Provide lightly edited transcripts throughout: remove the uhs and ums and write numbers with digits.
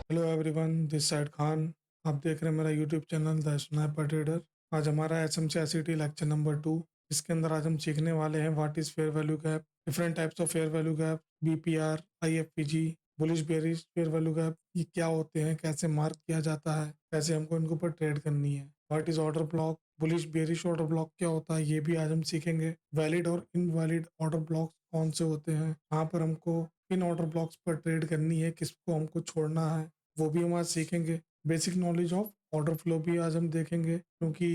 Hello everyone, this side Khan. आप देख रहे हैं मेरा YouTube channel the sniper trader. आज हमारा एसएमसीआईसीटी लेक्चर नंबर 2। इसके अंदर आज हम सीखने वाले हैं what is fair value gap, different types of fair value gap, BPR, IFPG, bullish bearish fair value gap, ये क्या होते हैं, कैसे मार्क किया जाता है, कैसे हमको इनके ऊपर ट्रेड करनी है, what is order block, bullish bearish order block क्या होता है, ये भी आज हम सीखेंगे। वैलिड और इनवैलिड ऑर्डर ब्लॉक्स कौन से होते हैं, कहाँ पर हमको किन ऑर्डर ब्लॉक्स पर ट्रेड करनी है, किसको हमको छोड़ना है, वो भी हम आज सीखेंगे। Basic knowledge of order flow भी आज हम देखेंगे, क्योंकि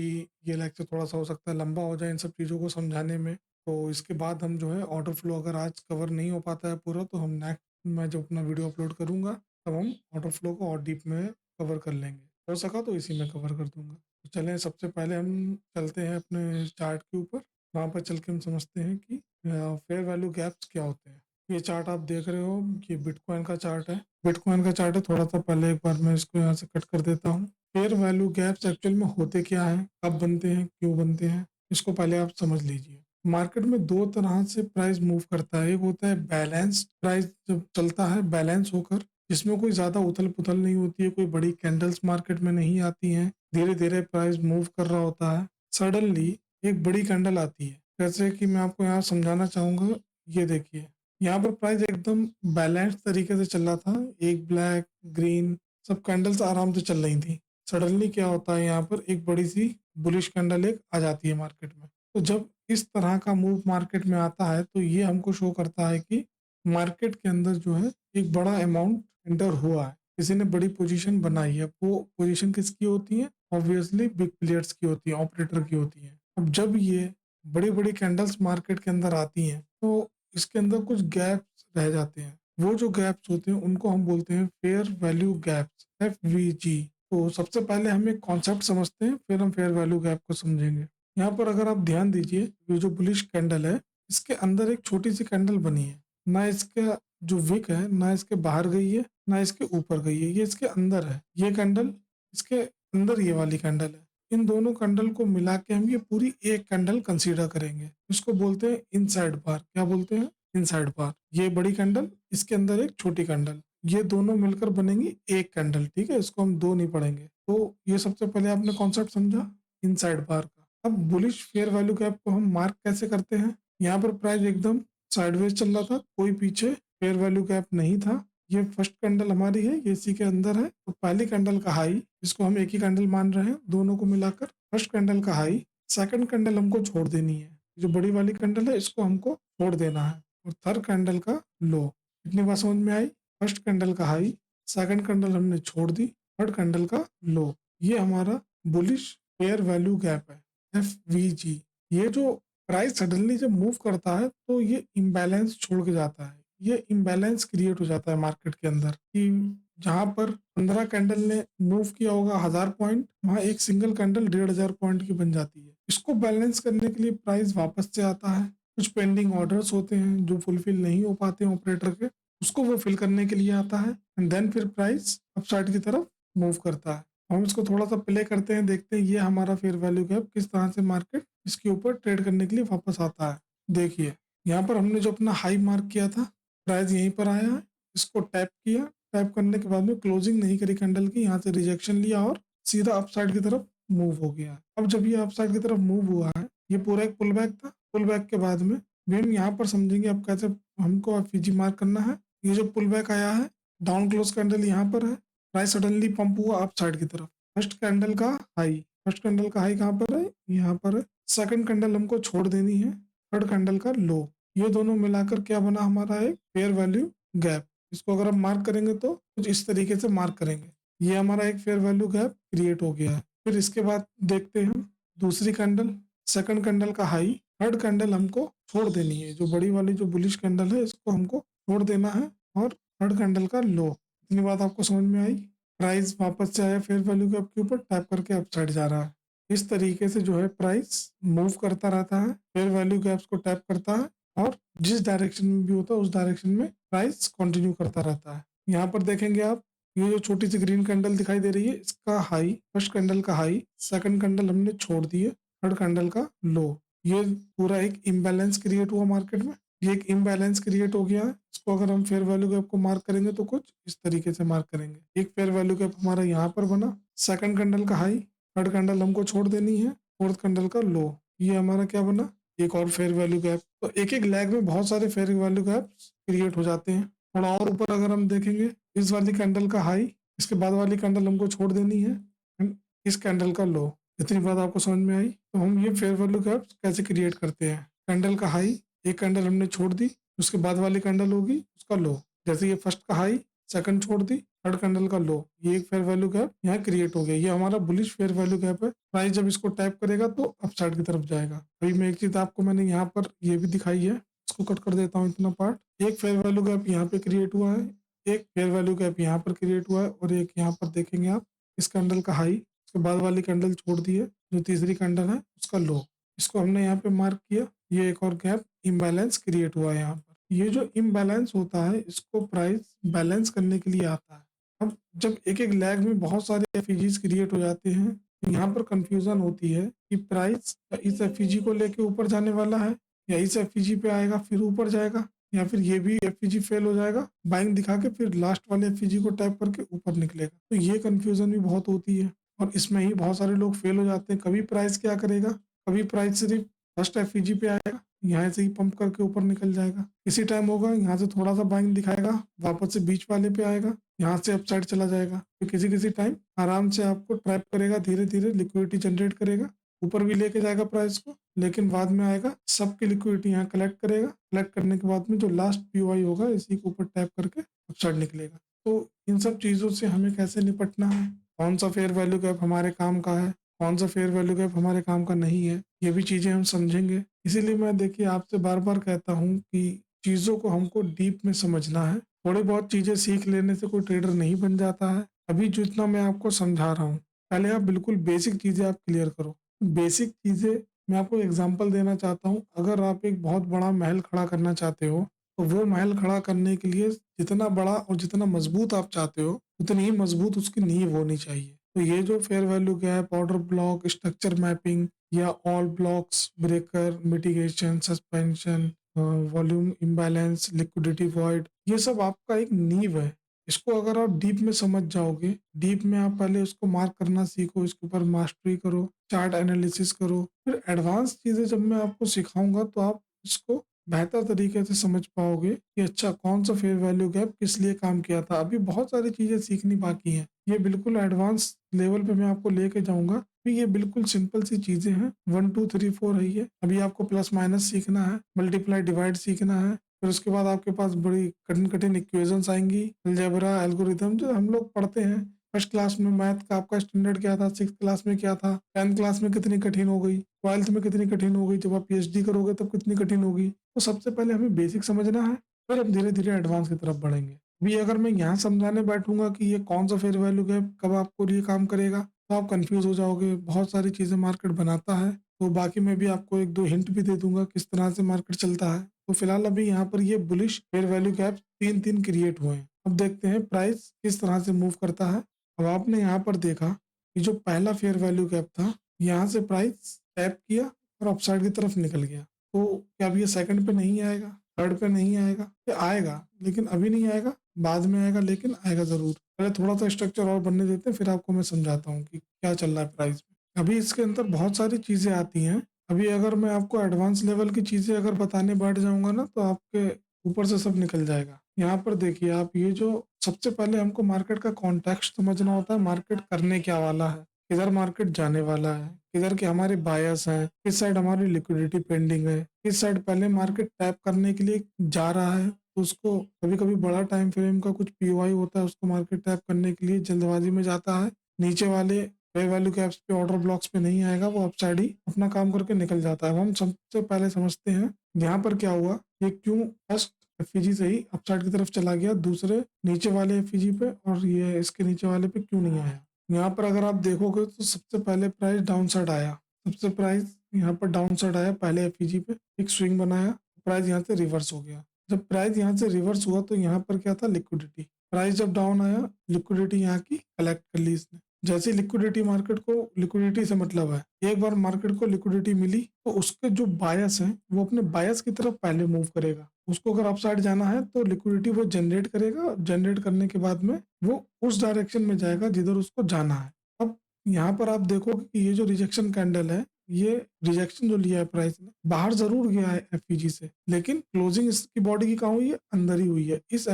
ये लेक्चर थोड़ा सा हो सकता है लंबा हो जाए इन सब चीज़ों को समझाने में। तो इसके बाद हम जो है ऑर्डर फ्लो अगर आज कवर नहीं हो पाता है पूरा, तो हम नेक्स्ट मैं जब अपना वीडियो अपलोड करूंगा तब हम ऑर्डर फ्लो को और डीप में कवर कर लेंगे। हो सका तो इसी में कवर कर दूंगा। तो चलें, सबसे पहले हम चलते हैं अपने चार्ट के ऊपर। वहाँ पर चल के हम समझते हैं कि फेयर वैल्यू गैप्स क्या होते हैं। ये चार्ट आप देख रहे हो, ये बिटकॉइन का चार्ट है। बिटकॉइन का चार्ट है। थोड़ा सा पहले एक बार मैं इसको यहाँ से कट कर देता हूँ। फेयर वैल्यू गैप्स एक्चुअल में होते क्या हैं, कब बनते हैं, क्यों बनते हैं, इसको पहले आप समझ लीजिए। मार्केट में दो तरह से प्राइस मूव करता है। एक होता है बैलेंस प्राइस, जब चलता है बैलेंस होकर, जिसमें कोई ज्यादा उथल पुथल नहीं होती है, कोई बड़ी कैंडल्स मार्केट में नहीं आती हैं, धीरे धीरे प्राइस मूव कर रहा होता है। सडनली एक बड़ी कैंडल आती है, जैसे कि मैं आपको यहाँ समझाना चाहूंगा। ये देखिए, यहाँ पर प्राइस एकदम बैलेंस तरीके से चल रहा था। एक ब्लैक, ग्रीन, सब कैंडल्स आराम से चल रही थी। सडनली क्या होता है, यहाँ पर एक बड़ी सी बुलिश कैंडल एक आ जाती है मार्केट में। तो जब इस तरह का मूव मार्केट में आता है, तो ये हमको शो करता है कि मार्केट के अंदर जो है एक बड़ा अमाउंट एंटर हुआ है, किसी ने बड़ी पोजीशन बनाई है। वो पोजीशन किसकी होती है? ऑब्वियसली बिग प्लेयर्स की होती है, ऑपरेटर की होती है। अब जब ये बड़ी बड़ी कैंडल्स मार्केट के अंदर आती हैं, तो इसके अंदर कुछ गैप्स रह जाते हैं। वो जो गैप्स होते हैं उनको हम बोलते हैं फेयर वैल्यू गैप्स, FVG। तो सबसे पहले हम एक कॉन्सेप्ट समझते हैं, फिर हम फेयर वैल्यू गैप को समझेंगे। यहाँ पर अगर आप ध्यान दीजिए, ये जो बुलिश कैंडल है, इसके अंदर एक छोटी सी कैंडल बनी है। ना इसका जो विक है, ना इसके बाहर गई है, ना इसके ऊपर गई है, ये इसके अंदर है। ये कैंडल इसके अंदर, ये वाली कैंडल है। इन दोनों कैंडल को मिला के हम ये पूरी एक कैंडल कंसीडर करेंगे। इसको बोलते हैं इनसाइड बार। क्या बोलते हैं? इनसाइड बार। ये बड़ी कैंडल, इसके अंदर एक छोटी कैंडल, ये दोनों मिलकर बनेंगी एक कैंडल। ठीक है, इसको हम दो नहीं पढ़ेंगे। तो ये सबसे पहले आपने कॉन्सेप्ट समझा इनसाइड बार का। अब बुलिश फेयर वैल्यू गैप को हम मार्क कैसे करते हैं? यहाँ पर प्राइस एकदम साइडवेज चल रहा था, कोई पीछे फेयर वैल्यू गैप नहीं था। ये फर्स्ट कैंडल हमारी है, ये इसी के अंदर है। तो पहली कैंडल का हाई, इसको हम एक ही कैंडल मान रहे हैं, दोनों को मिलाकर फर्स्ट कैंडल का हाई। सेकंड कैंडल हमको छोड़ देनी है, जो बड़ी वाली कैंडल है इसको हमको छोड़ देना है। और थर्ड कैंडल का लो। इतनी बात समझ में आई? फर्स्ट कैंडल का हाई, सेकंड कैंडल हमने छोड़ दी, थर्ड कैंडल का लो। ये हमारा बुलिश फेयर वैल्यू गैप है, FVG। ये जो प्राइस सडनली जब मूव करता है, तो ये इम्बैलेंस छोड़ के जाता है। ये इम्बैलेंस क्रिएट हो जाता है मार्केट के अंदर, कि जहां पर 15 कैंडल ने मूव किया होगा 1000 पॉइंट, वहां एक सिंगल कैंडल 1500 पॉइंट की बन जाती है। इसको बैलेंस करने के लिए प्राइस वापस से आता है। कुछ पेंडिंग ऑर्डर्स होते हैं जो फुलफिल नहीं हो पाते हैं ऑपरेटर के, उसको वो फिल करने के लिए आता है। एंड देन फिर प्राइस अपसाइड की तरफ मूव करता है। हम इसको थोड़ा सा प्ले करते हैं, देखते हैं ये हमारा फेयर वैल्यू गैप किस तरह से मार्केट इसके ऊपर ट्रेड करने के लिए वापस आता है। देखिए, यहाँ पर हमने जो अपना हाई मार्क किया था, प्राइस यहीं पर आया है, इसको टैप किया। टैप करने के बाद में क्लोजिंग नहीं करी कैंडल की, यहाँ से रिजेक्शन लिया और सीधा अपसाइड की तरफ मूव हो गया। अब जब ये अपसाइड की तरफ मूव हुआ है, ये पूरा एक पुल बैक था। पुल बैक के बाद में भी हम यहाँ पर समझेंगे अब कैसे हमको FVG मार्क करना है। ये जो पुल बैक आया है, डाउन क्लोज कैंडल यहाँ पर है, प्राइस सडनली पंप हुआ अप साइड की तरफ। फर्स्ट कैंडल का हाई, फर्स्ट कैंडल का हाई कहाँ पर है? यहाँ पर है। सेकंड कैंडल हमको छोड़ देनी है, थर्ड कैंडल का लो। ये दोनों मिलाकर क्या बना हमारा? एक फेयर वैल्यू गैप। इसको अगर हम मार्क करेंगे तो कुछ इस तरीके से मार्क करेंगे। ये हमारा एक फेयर वैल्यू गैप क्रिएट हो गया है। फिर इसके बाद देखते हैं हम दूसरी कैंडल, सेकंड कैंडल का हाई, थर्ड कैंडल हमको छोड़ देनी है। जो बड़ी वाली जो बुलिश कैंडल है, इसको हमको छोड़ देना है, और थर्ड कैंडल का लो। इतनी बात आपको समझ में आई? प्राइस वापस से आया फेयर वैल्यू गैप के ऊपर, टैप करके अपसाइड जा रहा है। इस तरीके से जो है प्राइस मूव करता रहता है, फेयर वैल्यू गैप्स को टैप करता है, और जिस डायरेक्शन में भी होता है उस डायरेक्शन में प्राइस कंटिन्यू करता रहता है। यहाँ पर देखेंगे आप, ये जो छोटी सी ग्रीन कैंडल दिखाई दे रही है, इसका हाई, फर्स्ट कैंडल का हाई, सेकंड कैंडल हमने छोड़ दी है, थर्ड कैंडल का लो। ये पूरा एक इम्बैलेंस क्रिएट हुआ मार्केट में। ये एक इम्बैलेंस क्रिएट हो गया है। इसको अगर हम फेयर वैल्यू गैप को मार्क करेंगे तो कुछ इस तरीके से मार्क करेंगे। एक फेयर वैल्यू गैप हमारा यहाँ पर बना, सेकंड कैंडल का हाई, थर्ड कैंडल हमको छोड़ देनी है, फोर्थ कैंडल का लो, ये हमारा क्या बना, एक और फेयर वैल्यू गैप। तो एक एक लैग में बहुत सारे फेयर वैल्यू गैप क्रिएट हो जाते हैं। थोड़ा और ऊपर अगर हम देखेंगे, इस वाली कैंडल का हाई, इसके बाद वाली कैंडल हमको छोड़ देनी है, एंड इस कैंडल का लो। इतनी बात आपको समझ में आई? तो हम ये फेयर वैल्यू गैप कैसे क्रिएट करते हैं। कैंडल का हाई, एक कैंडल हमने छोड़ दी, उसके बाद वाली कैंडल होगी उसका लो। जैसे ये फर्स्ट का हाई, सेकंड छोड़ दी, थर्ड कैंडल का लो, ये एक फेयर वैल्यू गैप यहाँ क्रिएट हो गया। ये हमारा बुलिश फेयर वैल्यू गैप है। प्राइस जब इसको टैप करेगा तो अपसाइड की तरफ जाएगा। अभी मैं एक चीज आपको मैंने यहाँ पर ये भी दिखाई है, इसको कट कर देता हूँ इतना पार्ट। एक फेयर वैल्यू गैप यहाँ पे क्रिएट हुआ है, एक फेयर वैल्यू गैप यहाँ पर क्रिएट हुआ है, और एक यहाँ पर देखेंगे आप, इस कैंडल का हाई, उसके बाद वाली कैंडल छोड़ दी है, जो तीसरी कैंडल है उसका लो, इसको हमने यहाँ पे मार्क किया। ये एक और गैप इम्बैलेंस क्रिएट हुआ है यहाँ पर। ये जो इम्बैलेंस होता है इसको प्राइस बैलेंस करने के लिए आता है। अब जब एक एक लैग में बहुत सारे एफईजीज क्रिएट हो जाते हैं तो यहाँ पर कंफ्यूजन होती है कि प्राइस इस एफईजी को लेके ऊपर जाने वाला है, या इस एफईजी पे आएगा फिर ऊपर जाएगा, या फिर ये भी एफईजी फेल हो जाएगा, बाइंग दिखा के फिर लास्ट वाले एफईजी को टैप करके ऊपर निकलेगा। तो ये कंफ्यूजन भी बहुत होती है, और इसमें ही बहुत सारे लोग फेल हो जाते हैं। कभी प्राइस क्या करेगा, कभी प्राइस सिर्फ फर्स्ट एफईजी पे आएगा, यहाँ से ही पंप करके ऊपर निकल जाएगा। इसी टाइम होगा यहाँ से थोड़ा सा बाइंग दिखाएगा, वापस से बीच वाले पे आएगा, यहाँ से अपसाइड चला जाएगा। तो किसी किसी टाइम आराम से आपको ट्रैप करेगा, धीरे धीरे लिक्विडिटी जनरेट करेगा, ऊपर भी लेके जाएगा प्राइस को, लेकिन बाद में आएगा सबकी लिक्विडिटी यहाँ कलेक्ट करेगा। कलेक्ट करने के बाद में जो लास्ट पीओआई होगा इसी के ऊपर टैप करके अपसाइड निकलेगा। तो इन सब चीज़ों से हमें कैसे निपटना है, कौन सा फेयर वैल्यू गैप हमारे काम का है, कौन सा फेयर वैल्यू गैप हमारे काम का नहीं है, ये भी चीज़ें हम समझेंगे। इसीलिए मैं देखिए आपसे बार बार कहता हूँ कि चीज़ों को हमको डीप में समझना है। थोड़ी बहुत चीज़ें सीख लेने से कोई ट्रेडर नहीं बन जाता है। अभी जितना मैं आपको समझा रहा हूँ, पहले आप बिल्कुल बेसिक चीज़ें आप क्लियर करो। बेसिक चीज़ें मैं आपको एग्जांपल देना चाहता हूँ। अगर आप एक बहुत बड़ा महल खड़ा करना चाहते हो, तो वो महल खड़ा करने के लिए जितना बड़ा और जितना मजबूत आप चाहते हो, उतनी ही मजबूत उसकी नींव होनी चाहिए। तो ये जो fair value gap, order block, structure mapping, या all blocks breaker, mitigation, suspension, volume imbalance, liquidity void, ये सब आपका एक नींव है। इसको अगर आप डीप में समझ जाओगे, डीप में आप पहले उसको मार्क करना सीखो, इसके ऊपर मास्टरी करो, चार्ट एनालिसिस करो, फिर एडवांस चीज़ें जब मैं आपको सिखाऊंगा तो आप इसको बेहतर तरीके से समझ पाओगे कि अच्छा कौन सा फेयर वैल्यू गैप किस लिए काम किया था। अभी बहुत सारी चीज़ें सीखनी बाकी हैं, ये बिल्कुल एडवांस लेवल पे मैं आपको लेके जाऊंगा। भी ये बिल्कुल सिंपल सी चीजें हैं, 1 2 3 4 है ये। अभी आपको प्लस माइनस सीखना है, मल्टीप्लाई डिवाइड सीखना है, फिर उसके बाद आपके पास बड़ी कठिन कठिन इक्वेशंस आएंगी, अलजेब्रा, एल्गोरिथम, जो हम लोग पढ़ते हैं। फर्स्ट क्लास में मैथ का आपका स्टैंडर्ड क्या था, सिक्स क्लास में क्या था, 10th क्लास में कितनी कठिन हो गई, 12th में कितनी कठिन हो गई, जब आप पीएचडी करोगे तब कितनी कठिन होगी। तो सबसे पहले हमें बेसिक समझना है, फिर हम धीरे धीरे एडवांस की तरफ बढ़ेंगे। अभी अगर मैं यहाँ समझाने बैठूंगा कि ये कौन सा फेयर वैल्यू है, कब आपको ये काम करेगा, तो आप कंफ्यूज हो जाओगे। बहुत सारी चीज़ें मार्केट बनाता है, तो बाकी मैं भी आपको एक दो हिंट भी दे दूंगा किस तरह से मार्केट चलता है। तो फिलहाल अभी यहाँ पर ये बुलिश फेयर वैल्यू गैप तीन तीन क्रिएट हुए हैं। अब देखते हैं प्राइस किस तरह से मूव करता है। अब आपने यहाँ पर देखा कि जो पहला फेयर वैल्यू गैप था, यहाँ से प्राइस टैप किया और अपसाइड की तरफ निकल गया। तो क्या अब ये सेकंड पे नहीं आएगा, थर्ड पे नहीं आएगा, ये आएगा लेकिन अभी नहीं आएगा, बाद में आएगा, लेकिन आएगा जरूर। पहले थोड़ा सा स्ट्रक्चर और बनने देते हैं, फिर आपको मैं समझाता हूँ कि क्या चल रहा है प्राइस में। अभी इसके अंदर बहुत सारी चीजें आती हैं। अभी अगर मैं आपको एडवांस लेवल की चीजें अगर बताने बैठ जाऊंगा ना तो आपके ऊपर से सब निकल जाएगा। यहाँ पर देखिए आप, ये जो सबसे पहले हमको मार्केट का कॉन्टेक्स्ट समझना होता है, मार्केट करने क्या वाला है, किधर मार्केट जाने वाला है, किधर के हमारे बायर्स हैं, किस साइड हमारी लिक्विडिटी पेंडिंग है, किस साइड पहले मार्केट टैप करने के लिए जा रहा है। तो उसको कभी कभी बड़ा टाइम फ्रेम का कुछ पीओआई होता है, उसको मार्केट टैप करने के लिए जल्दबाजी में जाता है, नीचे वाले फेयर वैल्यू कैप्स पे, ऑर्डर ब्लॉक्स पे नहीं आएगा, वो अपसाइड ही अपना काम करके निकल जाता है। अब हम सबसे पहले समझते हैं यहाँ पर क्या हुआ, ये क्यों फर्स्ट एफईजी से ही अपसाइड की तरफ चला गया, दूसरे नीचे वाले एफईजी पे, और ये इसके नीचे वाले पे क्यों नहीं आया। यहाँ पर अगर आप देखोगे तो सबसे पहले प्राइस डाउन साइड आया, सबसे प्राइस यहाँ पर डाउन साइड आया, पहले एफईजी पे एक स्विंग बनाया, प्राइस यहाँ से रिवर्स हो गया। जब प्राइस यहाँ से रिवर्स हुआ तो यहाँ पर क्या था, लिक्विडिटी। प्राइस जब डाउन आया, लिक्विडिटी यहाँ की कलेक्ट कर ली इसने। जैसे लिक्विडिटी मार्केट को लिक्विडिटी से मतलब है, एक बार मार्केट को लिक्विडिटी मिली तो उसके जो बायस हैं वो अपने बायस की तरफ पहले मूव करेगा। उसको अगर अपसाइड जाना है तो लिक्विडिटी वो जनरेट करेगा, जनरेट करने के बाद में वो उस डायरेक्शन में जाएगा जिधर उसको जाना है। अब यहाँ पर आप देखोगे कि ये जो रिजेक्शन कैंडल है, ये रिजेक्शन जो लिया है प्राइस ने, बाहर जरूर गया है एफईजी से, लेकिन क्लोजिंग इसकी बॉडी की कहाँ हुई है? अंदर ही हुई है। इस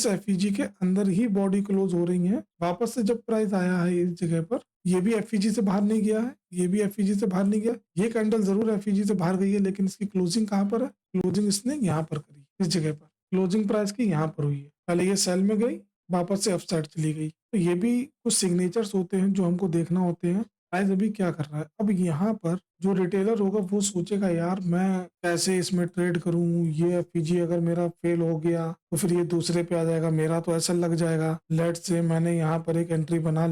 एफईजी के अंदर ही बॉडी क्लोज हो रही है। वापस से जब प्राइस आया है इस जगह पर, ये भी एफईजी से बाहर नहीं गया है, ये भी एफईजी से बाहर नहीं गया। ये कैंडल जरूर एफईजी से बाहर गई है, लेकिन इसकी क्लोजिंग कहाँ पर है? क्लोजिंग इसने यहाँ पर करी, इस जगह पर क्लोजिंग प्राइस की यहाँ पर हुई है। पहले ये सेल में गई, वापस से अपसाइड चली गई। तो ये भी कुछ सिग्नेचर्स होते हैं जो हमको देखना होते हैं, प्राइस अभी क्या कर रहा है। अब यहाँ पर जो रिटेलर होगा वो सोचेगा यार मैं कैसे इसमें ट्रेड करूं, ये एफपीजी अगर मेरा फेल हो गया तो फिर ये दूसरे पे आ जाएगा, मेरा तो ऐसा लग जाएगा। लेट्स से मैंने यहाँ पर एक एंट्री बना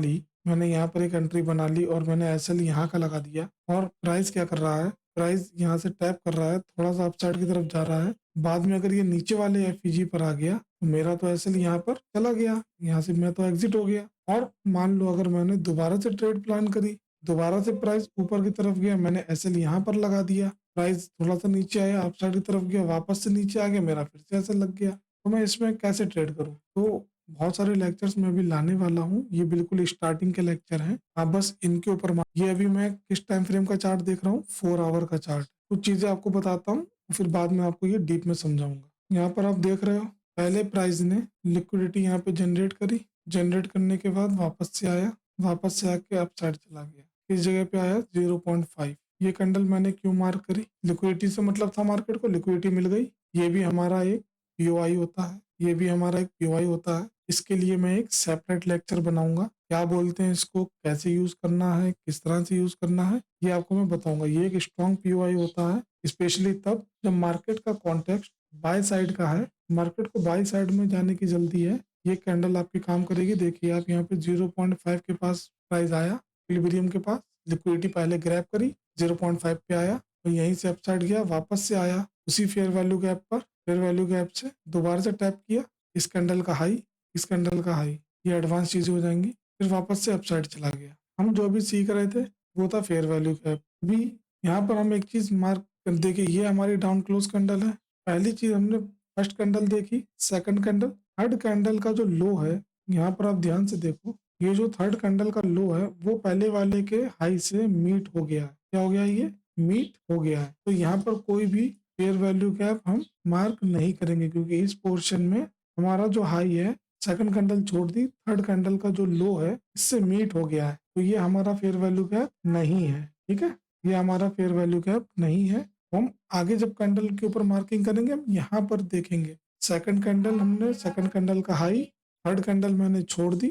ली, और मैंने एसएल यहाँ का लगा दिया, और प्राइस क्या कर रहा है? प्राइस यहाँ से टैप कर रहा है, थोड़ा सा अपसाइड की तरफ जा रहा है। बाद में अगर ये नीचे वाले एफईजी पर आ गया तो मेरा तो एसएल यहाँ पर चला गया, यहाँ से मैं तो एग्जिट हो गया। और मान लो अगर मैंने दोबारा से ट्रेड प्लान करी, दोबारा से प्राइस ऊपर की तरफ गया, मैंने एसएल यहाँ पर लगा दिया, प्राइस थोड़ा सा नीचे आया, अपसाइड की तरफ गया, वापस से नीचे आ गया, मेरा फिर से एसएल लग गया, तो मैं इसमें कैसे ट्रेड करूँ? तो बहुत सारे लेक्चर्स मैं अभी लाने वाला हूँ, ये बिल्कुल स्टार्टिंग के लेक्चर हैं, आप बस इनके ऊपर ये अभी मैं किस टाइम फ्रेम का चार्ट देख रहा हूँ, 4 आवर का चार्ट। कुछ चीजें आपको बताता हूँ, फिर बाद में आपको ये डीप में समझाऊंगा। यहाँ पर आप देख रहे हो, पहले प्राइस ने लिक्विडिटी यहाँ पे जनरेट करी, जनरेट करने के बाद वापस से आया, वापस से आके अपसाइड चला गया, इस जगह पे आया 0.5। ये कैंडल मैंने क्यों मार्क करी? लिक्विडिटी से मतलब था मार्केट को, लिक्विडिटी मिल गई। ये भी हमारा एक पीओआई होता है, ये भी हमारा एक पीओआई होता है। इसके लिए मैं एक सेपरेट लेक्चर बनाऊंगा, क्या बोलते हैं इसको, कैसे यूज करना है, किस तरह से यूज करना है, ये आपको मैं बताऊंगा। ये एक स्ट्रॉन्ग पीओआई होता है, स्पेशली तब जब मार्केट का कॉन्टेक्स्ट बाय साइड का है, मार्केट को बाय साइड में जाने की जल्दी है। ये कैंडल आपकी काम करेगी। देखिए आप यहाँ पे 0.5 के पास प्राइस आया, इक्विलिब्रियम के पास, लिक्विडिटी पहले ग्रैब करी, 0.5 पे आया, तो यहीं से अपसाइड गया, वापस से आया उसी फेयर वैल्यू गैप पर, फेयर वैल्यू गैप से दोबारा से टैप किया, इस कैंडल का हाई, इस कैंडल का हाई, ये एडवांस चीजें हो जाएंगी, फिर वापस से अपसाइड चला गया। हम जो भी सीख रहे थे वो था फेयर वैल्यू गैप। अभी यहाँ पर हम एक चीज मार्क देखिए, ये हमारी डाउन क्लोज कैंडल है। पहली चीज हमने फर्स्ट कैंडल देखी, सेकंड कैंडल, थर्ड कैंडल का जो लो है, यहाँ पर आप ध्यान से देखो, ये जो थर्ड कैंडल का लो है वो पहले वाले के हाई से मीट हो गया है। क्या हो गया? ये मीट हो गया है। तो यहाँ पर कोई भी फेयर वैल्यू गैप हम मार्क नहीं करेंगे, क्योंकि इस पोर्शन में हमारा जो हाई है, सेकंड कैंडल छोड़ दी, थर्ड कैंडल का जो लो है इससे मीट हो गया है, तो ये हमारा फेयर वैल्यू गैप नहीं है। ठीक है, ये हमारा फेयर वैल्यू गैप नहीं है। हम आगे जब कैंडल के ऊपर मार्किंग करेंगे हम यहाँ पर देखेंगे, सेकंड कैंडल हमने, सेकंड कैंडल का हाई, थर्ड कैंडल मैंने छोड़ दी,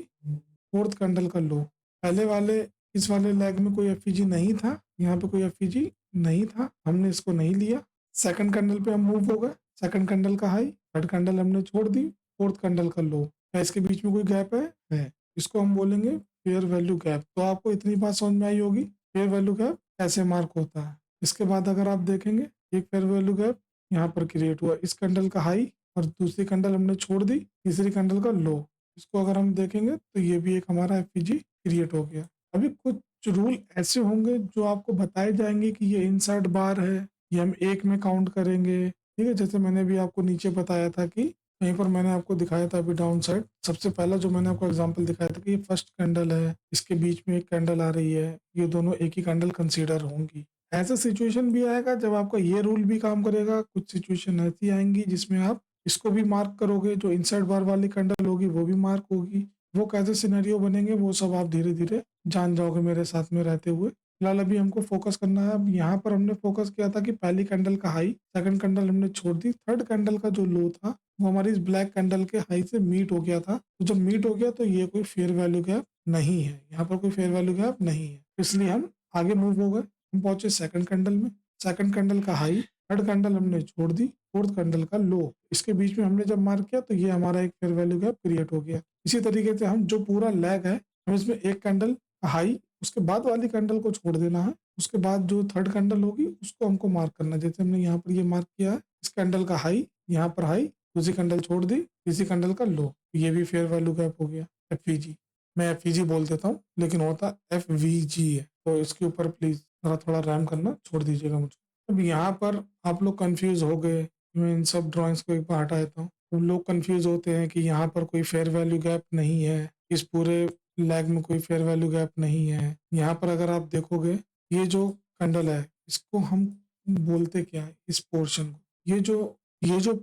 फोर्थ कैंडल का लो। पहले वाले इस वाले लेग में कोई एफईजी नहीं था, यहाँ पे कोई एफईजी नहीं था, हमने इसको नहीं लिया। सेकंड कैंडल पे हम मूव हो गए, सेकंड कैंडल का हाई, थर्ड कैंडल हमने छोड़ दी, फोर्थ कैंडल का लो। क्या इसके बीच में कोई गैप है? इसको हम बोलेंगे फेयर वैल्यू गैप। तो आपको इतनी बात समझ में आई होगी फेयर वैल्यू गैप कैसे मार्क होता है। इसके बाद अगर आप देखेंगे, एक फेयर वैल्यू गैप यहाँ पर क्रिएट हुआ, इस कैंडल का हाई और दूसरी कैंडल हमने छोड़ दी, तीसरी कैंडल का लो। इसको अगर हम देखेंगे तो ये भी एक हमारा एफपीजी क्रिएट हो गया। अभी कुछ रूल ऐसे होंगे जो आपको बताए जाएंगे कि ये इनसाइड बार है, ये हम एक में काउंट करेंगे। ठीक है, जैसे मैंने भी आपको नीचे बताया था कि कहीं पर मैंने आपको दिखाया था अभी डाउन साइड, सबसे पहला जो मैंने आपको एग्जांपल दिखाया था कि ये फर्स्ट कैंडल है, इसके बीच में एक कैंडल आ रही है, ये दोनों एक ही कैंडल कंसीडर होंगी। ऐसा सिचुएशन भी आएगा जब आपका ये रूल भी काम करेगा, कुछ सिचुएशन ऐसी आएंगी जिसमें आप इसको भी मार्क करोगे, जो इनसाइड बार वाली कैंडल होगी वो भी मार्क होगी। वो कैसे सिनेरियो बनेंगे वो सब आप धीरे धीरे जान जाओगे मेरे साथ में रहते हुए। फिलहाल अभी हमको फोकस करना है। अब यहाँ पर हमने फोकस किया था कि पहली कैंडल का हाई, सेकंड कैंडल हमने छोड़ दी, थर्ड कैंडल का जो लो था वो हमारी इस ब्लैक कैंडल के हाई से मीट हो गया था। तो जब मीट हो गया तो ये कोई फेयर वैल्यू गैप नहीं है, यहाँ पर कोई फेयर वैल्यू गैप नहीं है, इसलिए हम आगे मूव हो गए। हम पहुंचे सेकंड कैंडल में, सेकंड कैंडल का हाई, थर्ड कैंडल हमने छोड़ दी, फोर्थ कैंडल का लो, इसके बीच में हमने जब मार्क किया तो ये हमारा एक फेयर वैल्यू गैप क्रिएट हो गया। इसी तरीके से हम जो पूरा लैग है, हम इसमें एक कैंडल हाई, उसके बाद वाली कैंडल को छोड़ देना है, उसके बाद जो थर्ड कैंडल होगी उसको हमको मार्क करना है। जैसे हमने यहाँ पर ये मार्क किया है, इस कैंडल का हाई, यहाँ पर हाई, दूसरी कैंडल छोड़ दी, तीसरी कैंडल का लो, ये भी फेयर वैल्यू गैप हो गया एफईजी। मैं एफईजी बोल देता हूँ लेकिन होता एफवीजी है, तो इसके ऊपर प्लीज जरा थोड़ा रैम करना छोड़ दीजिएगा मुझे। अब यहाँ पर आप लोग कंफ्यूज हो गए, मैं इन सब ड्राइंग्स को एक बार हटा देता हूँ। तो लोग कंफ्यूज होते हैं कि यहाँ पर कोई फेयर वैल्यू गैप नहीं है, इस पूरे लैग में कोई फेयर वैल्यू गैप नहीं है। यहाँ पर अगर आप देखोगे, ये जो कैंडल है इसको हम बोलते क्या है, इस पोर्शन को, ये जो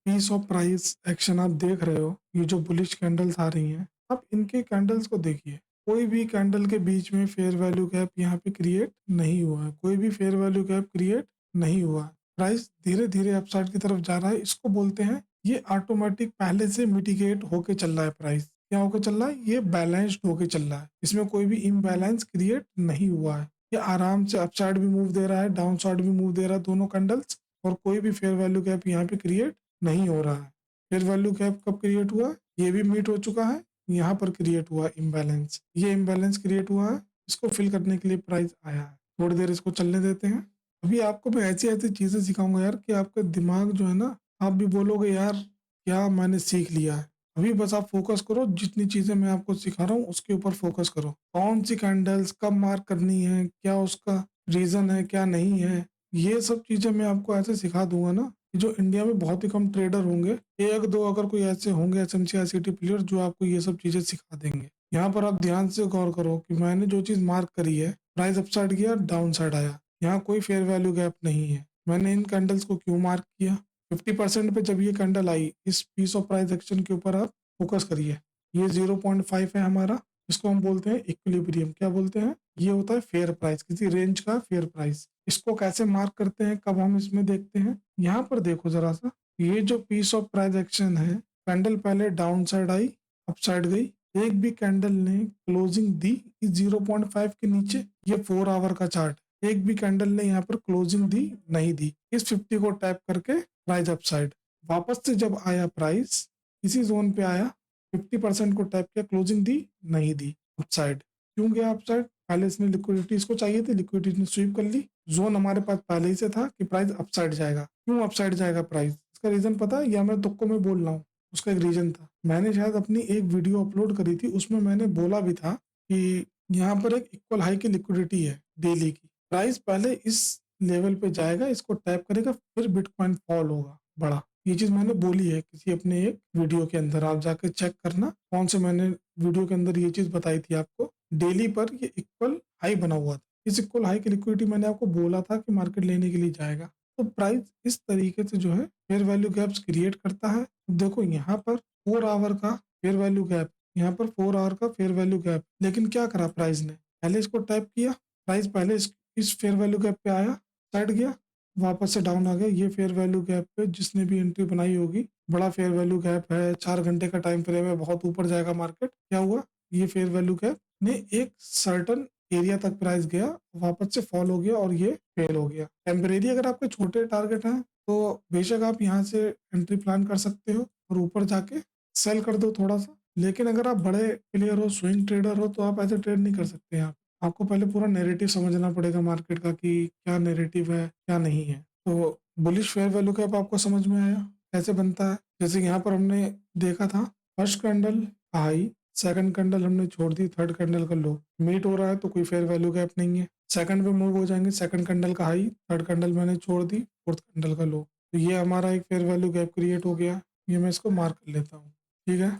पीस ऑफ प्राइस एक्शन आप देख रहे हो, ये जो बुलिश कैंडल्स आ रही हैं, आप इनके कैंडल्स को देखिए। कोई भी कैंडल के बीच में फेयर वैल्यू गैप यहाँ पे क्रिएट नहीं हुआ है, कोई भी फेयर वैल्यू गैप क्रिएट नहीं हुआ है। प्राइस धीरे धीरे अपसाइड की तरफ जा रहा है, इसको बोलते हैं ये ऑटोमेटिक पहले से मिटिगेट होके चल रहा है। प्राइस क्या होके चल रहा है, ये बैलेंस्ड होके चल रहा है, इसमें कोई भी इम्बैलेंस क्रिएट नहीं हुआ है। ये आराम से अपसाइड भी मूव दे रहा है, डाउन साइड भी मूव दे रहा है दोनों कैंडल्स, और कोई भी फेयर वैल्यू गैप यहाँ पे क्रिएट नहीं हो रहा है। फेयर वैल्यू गैप कब क्रिएट हुआ, ये भी मीट हो चुका है, यहाँ पर क्रिएट हुआ इम्बैलेंस, ये इम्बैलेंस क्रिएट हुआ है, इसको फिल करने के लिए प्राइस आया है। थोड़ी देर इसको चलने देते हैं। अभी आपको मैं ऐसी ऐसी चीजें सिखाऊंगा यार कि आपका दिमाग जो है ना, आप भी बोलोगे यार क्या मैंने सीख लिया है। अभी बस आप फोकस करो, जितनी चीजें मैं आपको सिखा रहा हूँ उसके ऊपर फोकस करो। कौन सी कैंडल्स कब मार्क करनी है, क्या उसका रीजन है, क्या नहीं है, ये सब चीजें मैं आपको ऐसे सिखा दूंगा ना कि जो इंडिया में बहुत ही कम ट्रेडर होंगे, एक दो अगर कोई ऐसे होंगे एसएमसी आईसीटी प्लेयर जो आपको ये सब चीजें सिखा देंगे। यहाँ पर आप ध्यान से गौर करो कि मैंने जो चीज मार्क करी है, प्राइस अपसाइड गया, डाउन साइड आया, यहाँ कोई फेयर वैल्यू गैप नहीं है। मैंने इन कैंडल्स को क्यों मार्क किया, 50% पे जब ये कैंडल आई, इस पीस ऑफ प्राइस एक्शन के ऊपर आप फोकस करिए। ये 0.5 है हमारा, इसको हम बोलते हैं इक्विलिब्रियम। क्या बोलते हैं, ये होता है फेयर प्राइस, किसी रेंज का फेयर प्राइस। इसको कैसे मार्क करते हैं, कब हम इसमें देखते हैं, यहाँ पर देखो जरा सा। ये जो पीस ऑफ प्राइस एक्शन है, कैंडल पहले down side I, up side गई, एक भी कैंडल ने क्लोजिंग दी इस 0.5 के नीचे। ये 4 आवर का चार्ट, एक भी कैंडल ने यहाँ पर क्लोजिंग दी नहीं दी। इस 50 को टैप करके प्राइस अप साइड, वापस से जब आया प्राइस इसी जोन पे आया, 50% को टैप किया, क्लोजिंग दी नहीं दी, अप साइड। क्यों गया अप साइड, पहले इसने लिक्विडिटी इसको चाहिए थी, लिक्विडिटी ने स्वीप कर ली, जोन हमारे पास पहले ही से था कि प्राइस अपसाइड जाएगा। क्यों अपसाइड जाएगा प्राइस, इसका रीजन पता है, या मैं तुक्को में बोल रहा हूँ, उसका एक रीजन था। मैंने शायद अपनी एक वीडियो अपलोड करी थी, उसमें मैंने बोला भी था कि यहाँ पर एक इक्वल हाई की लिक्विडिटी है डेली की, प्राइस पहले इस लेवल पे जाएगा, इसको टैप करेगा, फिर बिटकॉइन फॉल होगा बड़ा। ये चीज मैंने बोली है किसी अपने एक वीडियो के अंदर, आप जाकर चेक करना कौन से मैंने वीडियो के अंदर ये चीज बताई थी आपको। डेली पर ये इक्वल हाई बना हुआ था, इस इक्वल हाई की लिक्विडिटी मैंने आपको बोला था कि मार्केट लेने के लिए जाएगा। तो प्राइस इस तरीके से जो है फेयर वैल्यू गैप्स क्रिएट करता है। देखो यहाँ पर 4 आवर का फेयर वैल्यू गैप, यहाँ पर 4 आवर का फेयर वैल्यू गैप, लेकिन क्या करा प्राइस ने, पहले इसको टैप किया, प्राइस पहले इस फेयर वैल्यू गैप पे आया, साइड गया, वापस से डाउन आ गया। ये फेयर वैल्यू गैप पे जिसने भी एंट्री बनाई होगी, बड़ा फेयर वैल्यू गैप है, 4 घंटे का टाइम फ्रेम है, बहुत ऊपर जाएगा मार्केट। क्या हुआ, ये फेयर वैल्यू गैप ने एक सर्टन एरिया तक प्राइस गया, वापस से फॉल हो गया और ये फेल हो गया। टेम्परेरी अगर आपके छोटे टारगेट हैं तो बेशक आप यहाँ से एंट्री प्लान कर सकते हो और ऊपर जाके सेल कर दो थोड़ा सा। लेकिन अगर आप बड़े प्लेयर हो, स्विंग ट्रेडर हो, तो आप ऐसे ट्रेड नहीं कर सकते हैं। आपको पहले पूरा नैरेटिव समझना पड़ेगा मार्केट का कि क्या नैरेटिव है क्या नहीं है। तो बुलिश फेयर वैल्यू कैप आपको समझ में आया कैसे बनता है। जैसे कि यहाँ पर हमने देखा था, first candle high, second candle हमने छोड़ दी, थर्ड कैंडल का लो, मीट हो रहा है तो कोई फेयर वैल्यू गैप नहीं है। सेकंड पे मूव हो जाएंगे, सेकंड कैंडल का हाई, थर्ड कैंडल मैंने छोड़ दी, फोर्थ कैंडल का लो, तो ये हमारा एक फेयर वैल्यू गैप क्रिएट हो गया। ये मैं इसको मार्क कर लेता हूँ, ठीक है।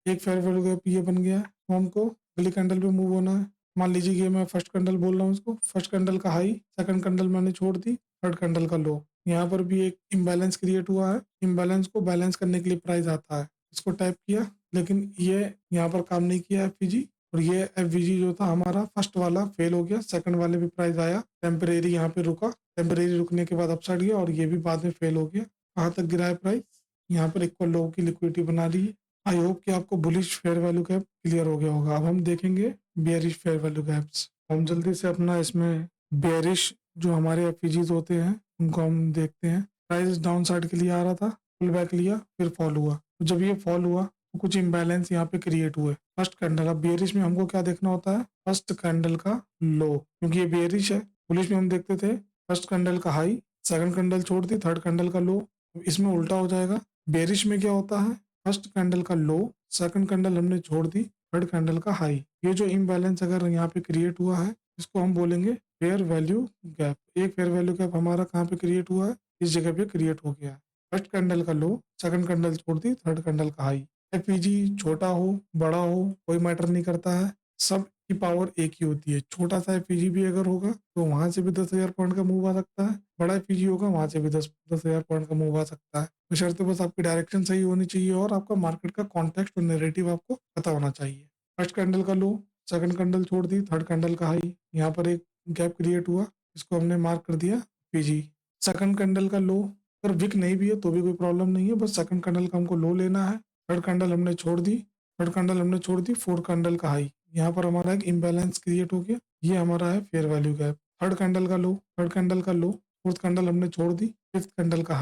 एक फेयर वैल्यू गैप ये बन गया। तो हमको अगली कैंडल पे मूव होना है। मान लीजिए कि मैं फर्स्ट कैंडल बोल रहा हूँ इसको, फर्स्ट कैंडल का हाई, सेकंड कैंडल मैंने छोड़ दी, थर्ड कैंडल का लो। यहाँ पर भी एक इम्बैलेंस क्रिएट हुआ है, इम्बैलेंस को बैलेंस करने के लिए प्राइस आता है, इसको टैप किया, लेकिन ये यहाँ पर काम नहीं किया एफवीजी, और ये एफवीजी जो था हमारा फर्स्ट वाला फेल हो गया। सेकंड वाले भी प्राइस आया, टेम्परेरी यहाँ पे रुका, टेम्परेरी रुकने के बाद अपसाइड गया और ये भी बाद में फेल हो गया। कहाँ तक गिरा है प्राइस, यहाँ पर इक्वल लो की लिक्विडिटी बना रही है। आई होप कि आपको bullish fair value gap clear हो गया होगा। अब हम देखेंगे बेयरिश फेयर वैल्यू गैप्स। हम जल्दी से अपना इसमें बेयरिश जो हमारे एफईजीज होते हैं उनको हम देखते हैं। प्राइस डाउन साइड के लिए आ रहा था, पुल बैक लिया, फिर फॉल हुआ। तो जब ये फॉल हुआ तो कुछ इम्बैलेंस यहाँ पे क्रिएट हुए। फर्स्ट कैंडल, अब बेयरिश में हमको क्या देखना होता है, फर्स्ट कैंडल का लो, क्योंकि ये बेयरिश है। बुलिश में हम देखते थे फर्स्ट कैंडल का हाई, सेकंड कैंडल छोड़ दी, थर्ड कैंडल का लो। इसमें उल्टा हो जाएगा। बेयरिश में क्या होता है, फर्स्ट कैंडल का लो, सेकंड कैंडल हमने छोड़ दी, थर्ड कैंडल का हाई। ये जो इम्बैलेंस अगर यहाँ पे क्रिएट हुआ है इसको हम बोलेंगे फेयर वैल्यू गैप। एक फेयर वैल्यू गैप हमारा कहाँ पे क्रिएट हुआ है, इस जगह पे क्रिएट हो गया है। फर्स्ट कैंडल का लो, सेकंड कैंडल छोड़ दी, थर्ड कैंडल का हाई। एफईजी छोटा हो बड़ा हो कोई मैटर नहीं करता है, सब की पावर एक ही होती है। छोटा सा एफईजी भी अगर होगा तो वहां से भी 10,000 पॉइंट का मूव आ सकता है, बड़ा एफईजी होगा वहां से भी 10,000 पॉइंट का मूव आ सकता है। बशर्ते बस आपकी डायरेक्शन सही होनी चाहिए और आपका मार्केट का कॉन्टेक्स्ट और नैरेटिव आपको पता होना चाहिए। फर्स्ट कैंडल का लो, सेकंड कैंडल छोड़ दी, थर्ड कैंडल का हाई, यहाँ पर एक गैप क्रिएट हुआ, इसको हमने मार्क कर दिया पीजी। सेकंड कैंडल का लो, अगर विक नहीं भी है तो भी कोई प्रॉब्लम नहीं है, बस सेकंड कैंडल का हमको लो लेना है। थर्ड कैंडल हमने छोड़ दी, फोर्थ कैंडल का हाई, यहाँ पर हमारा एक इम्बैलेंस क्रिएट हो गया, ये हमारा है fair value gap. Third candle का लो, फोर्थ कैंडल हमने छोड़ दी, फिफ्थ कैंडल का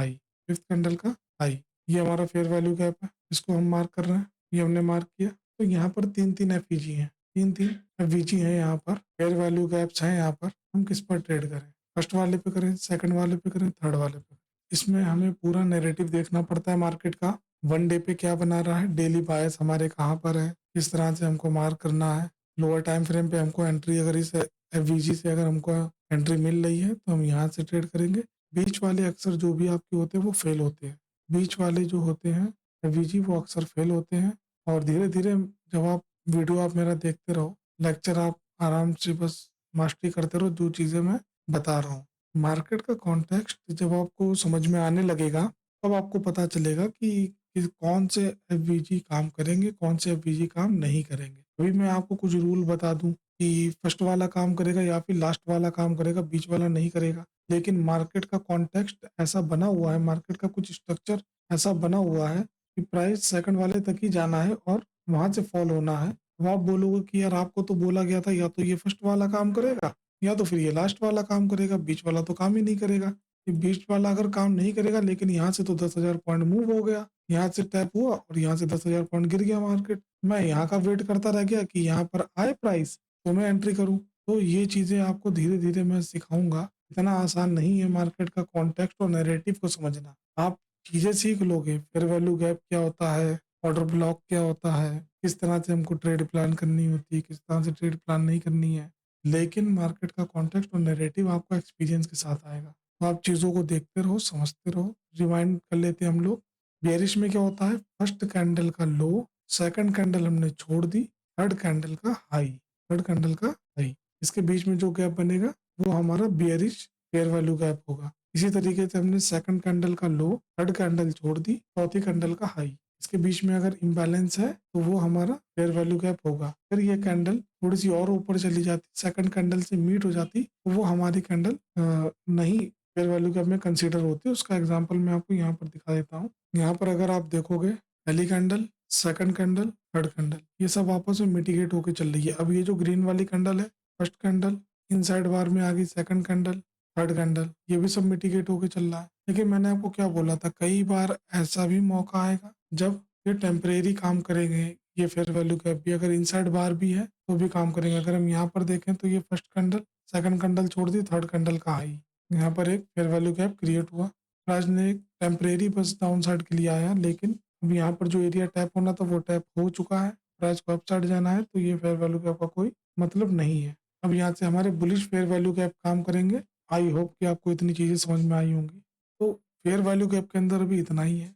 हाई, ये हमारा फेयर वैल्यू गैप है, इसको हम मार्क कर रहे हैं, ये हमने मार्क किया। तो यहाँ पर तीन तीन एफईजी हैं, तीन तीन एफईजी हैं, यहाँ पर फेयर वैल्यू गैप्स हैं। यहाँ पर हम किस पर ट्रेड करें, फर्स्ट वाले पे करें, सेकंड वाले पे करें, थर्ड वाले पे। इसमें हमें पूरा नैरेटिव देखना पड़ता है मार्केट का, वन डे पे क्या बना रहा है, डेली बायस हमारे कहाँ पर है, किस तरह से हमको मार्क करना है। लोअर टाइम फ्रेम पे हमको एंट्री, अगर इस एफवीजी से अगर हमको एंट्री मिल रही है तो हम यहाँ से ट्रेड करेंगे। बीच वाले अक्सर जो भी आपके होते हैं वो फेल होते हैं, बीच वाले जो होते हैं एफवीजी वो अक्सर फेल होते हैं। और धीरे धीरे जब आप वीडियो आप मेरा देखते रहो, लेक्चर आप आराम से बस मास्टरी करते रहो जो चीज़ें मैं बता रहा हूँ। मार्केट का कॉन्टेक्स्ट जब आपको समझ में आने लगेगा तब आपको पता चलेगा कि कौन से एफवीजी काम करेंगे, कौन से एफवीजी काम नहीं करेंगे। अभी मैं आपको कुछ रूल बता दूं कि फर्स्ट वाला काम करेगा या फिर लास्ट वाला काम करेगा, बीच वाला नहीं करेगा। लेकिन मार्केट का कॉन्टेक्स्ट ऐसा बना हुआ है, मार्केट का कुछ स्ट्रक्चर ऐसा बना हुआ है कि प्राइस सेकंड वाले तक ही जाना है और वहां से फॉल होना है। अब आप बोलोगे कि यार आपको तो बोला गया था या तो ये फर्स्ट वाला काम करेगा या तो फिर ये लास्ट वाला काम करेगा, बीच वाला तो काम ही नहीं करेगा। ये बीच वाला अगर काम नहीं करेगा, लेकिन यहाँ से तो 10,000 पॉइंट मूव हो गया, यहाँ से टैप हुआ और यहाँ से 10,000 पॉइंट गिर गया मार्केट, मैं यहाँ का वेट करता रह गया कि यहाँ पर आए प्राइस तो मैं एंट्री करूँ। तो ये चीजें आपको धीरे धीरे मैं सिखाऊंगा, इतना आसान नहीं है मार्केट का कॉन्टेक्स्ट और नैरेटिव को समझना। आप चीजें सीख लोगे, फेयर वैल्यू गैप क्या होता है, ऑर्डर ब्लॉक क्या होता है, किस तरह से हमको ट्रेड प्लान करनी होती है, किस तरह से ट्रेड प्लान नहीं करनी है। लेकिन मार्केट का कॉन्टेक्स्ट और नैरेटिव आपको एक्सपीरियंस के साथ आएगा, तो आप चीज़ों को देखते रहो, समझते रहो। रिवाइंड कर लेते हैं हम लोग। बेयरिश में क्या होता है, फर्स्ट कैंडल का लो, सेकंड कैंडल हमने छोड़ दी, थर्ड कैंडल का हाई, थर्ड कैंडल का हाई, इसके बीच में जो गैप बनेगा वो हमारा बेयरिश फेयर वैल्यू गैप होगा। इसी तरीके से हमने सेकंड कैंडल का लो, थर्ड कैंडल छोड़ दी, चौथी कैंडल का हाई, इसके बीच में अगर इम्बैलेंस है तो वो हमारा फेयर वैल्यू गैप होगा। फिर ये कैंडल थोड़ी सी और ऊपर चली जाती, सेकंड कैंडल से मीट हो जाती, तो वो हमारी कैंडल नहीं फेयर वैल्यू गैप में कंसीडर होती है। उसका एग्जांपल मैं आपको यहाँ पर दिखा देता हूँ। यहाँ पर अगर आप देखोगे पहली candle, second candle, third candle, ये सब आपस में मिटिगेट होकर चल रही है। अब ये जो ग्रीन वाली कैंडल है, फर्स्ट कैंडल इनसाइड बार में आ गई, सेकंड कैंडल, थर्ड कैंडल, ये भी सब मिटिगेट होकर चल रहा है। लेकिन मैंने आपको क्या बोला था, कई बार ऐसा भी मौका आएगा जब ये टेम्परेरी काम करेंगे, ये फेयर वैल्यू गैप भी अगर इनसाइड बार भी है तो भी काम करेंगे। अगर हम यहाँ पर देखें तो ये फर्स्ट कैंडल, सेकंड कैंडल छोड़ दी, थर्ड कैंडल का हाई, यहाँ पर एक फेयर वैल्यू गैप क्रिएट हुआ। प्राइस ने एक टेम्परेरी बस डाउन साइड के लिए आया, लेकिन अब यहाँ पर जो एरिया टैप होना था वो टैप हो चुका है। प्राइस को अप साइड जाना है तो ये फेयर वैल्यू गैप का कोई मतलब नहीं है। अब यहाँ से हमारे बुलिश फेयर वैल्यू गैप काम करेंगे। आई होप कि आपको इतनी चीजें समझ में आई होंगी। तो फेयर वैल्यू गैप के अंदर भी इतना ही है।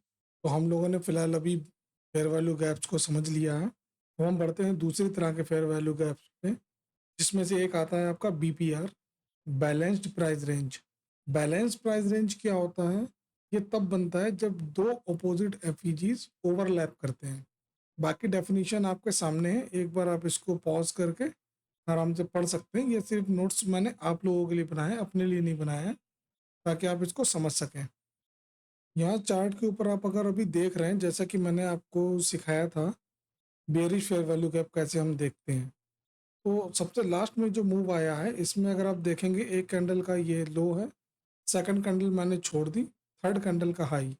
तो हम लोगों ने फिलहाल अभी फेयर वैल्यू गैप्स को समझ लिया है। तो हम बढ़ते हैं दूसरी तरह के फेयर वैल्यू गैप्स पे, जिसमें से एक आता है आपका BPR, balanced price range. Balance price range क्या होता है, ये तब बनता है जब दो अपोजिट एफईजीज ओवरलैप करते हैं। बाकी डेफिनेशन आपके सामने है, एक बार आप इसको पॉज करके आराम से पढ़ सकते हैं। ये सिर्फ नोट्स मैंने आप लोगों के लिए बनाए हैं, अपने लिए नहीं बनाया है, ताकि आप इसको समझ सकें। यहाँ चार्ट के ऊपर आप अगर अभी देख रहे हैं, जैसा कि मैंने आपको सिखाया था बेयरिश फेयर वैल्यू गैप कैसे हम देखते हैं, तो सबसे लास्ट में जो मूव आया है इसमें अगर आप देखेंगे एक कैंडल का ये लो है, सेकंड कैंडल मैंने छोड़ दी, थर्ड कैंडल का हाई,